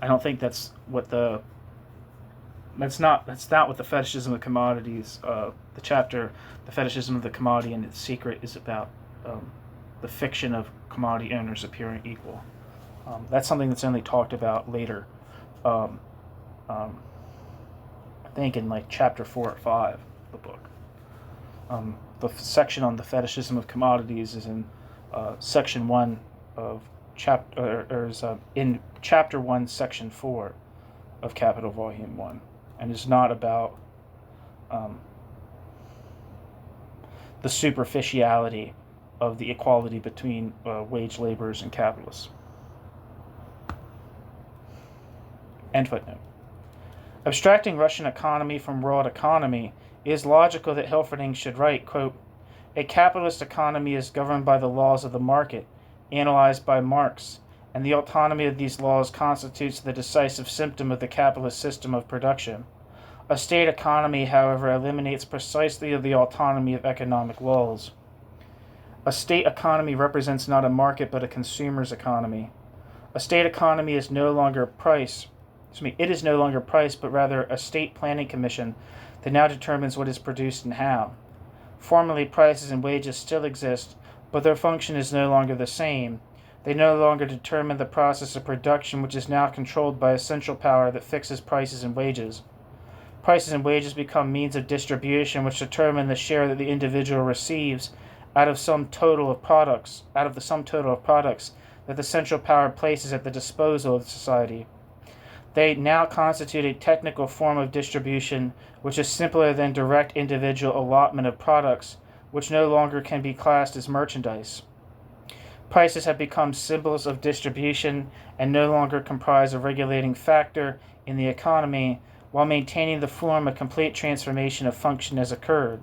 I don't think that's what the that's not what the fetishism of commodities. The chapter, the fetishism of the commodity and its secret, is about the fiction of commodity owners appearing equal. That's something that's only talked about later. I think in like chapter 4 or 5 of the book. The section on the fetishism of commodities is in section 1 of in chapter 1, section 4 of Capital Volume 1, and is not about the superficiality of the equality between wage laborers and capitalists. End footnote. Abstracting Russian economy from world economy, it is logical that Hilferding should write, quote, "A capitalist economy is governed by the laws of the market, analyzed by Marx, and the autonomy of these laws constitutes the decisive symptom of the capitalist system of production. A state economy, however, eliminates precisely the autonomy of economic laws. A state economy represents not a market but a consumer's economy. A state economy is no longer price, but rather a state planning commission that now determines what is produced and how. Formerly, prices and wages still exist, but their function is no longer the same. They no longer determine the process of production, which is now controlled by a central power that fixes prices and wages. Prices and wages become means of distribution, which determine the share that the individual receives out of the sum total of products that the central power places at the disposal of society. They now constitute a technical form of distribution, which is simpler than direct individual allotment of products, which no longer can be classed as merchandise. Prices have become symbols of distribution and no longer comprise a regulating factor in the economy, while maintaining the form a complete transformation of function has occurred."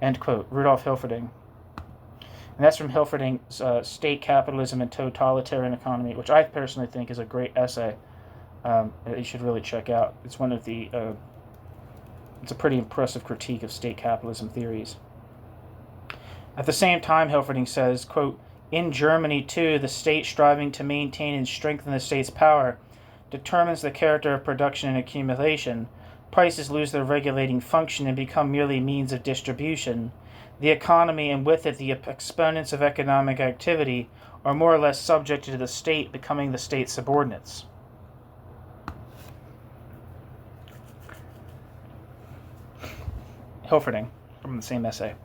End quote. Rudolf Hilferding. And that's from Hilferding's State Capitalism and Totalitarian Economy, which I personally think is a great essay that you should really check out. It's one of the it's a pretty impressive critique of state capitalism theories. At the same time, Hilferding says, quote, "In Germany, too, the state striving to maintain and strengthen the state's power determines the character of production and accumulation. Prices lose their regulating function and become merely means of distribution. The economy, and with it the exponents of economic activity, are more or less subject to the state, becoming the state's subordinates." Hilferding, from the same essay.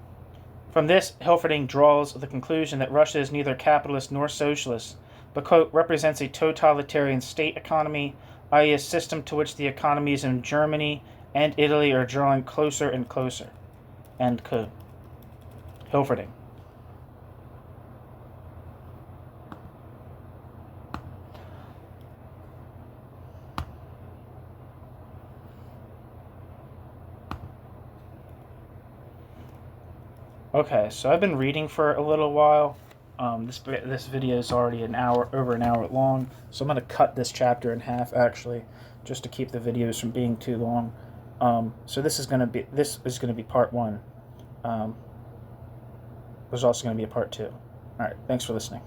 From this, Hilferding draws the conclusion that Russia is neither capitalist nor socialist, but, quote, "represents a totalitarian state economy, i.e. a system to which the economies in Germany and Italy are drawing closer and closer." End quote. Hilferding. Okay, so I've been reading for a little while. This video is already over an hour long, so I'm going to cut this chapter in half, actually, just to keep the videos from being too long. So this is going to be part 1. There's also going to be a part 2. All right, thanks for listening.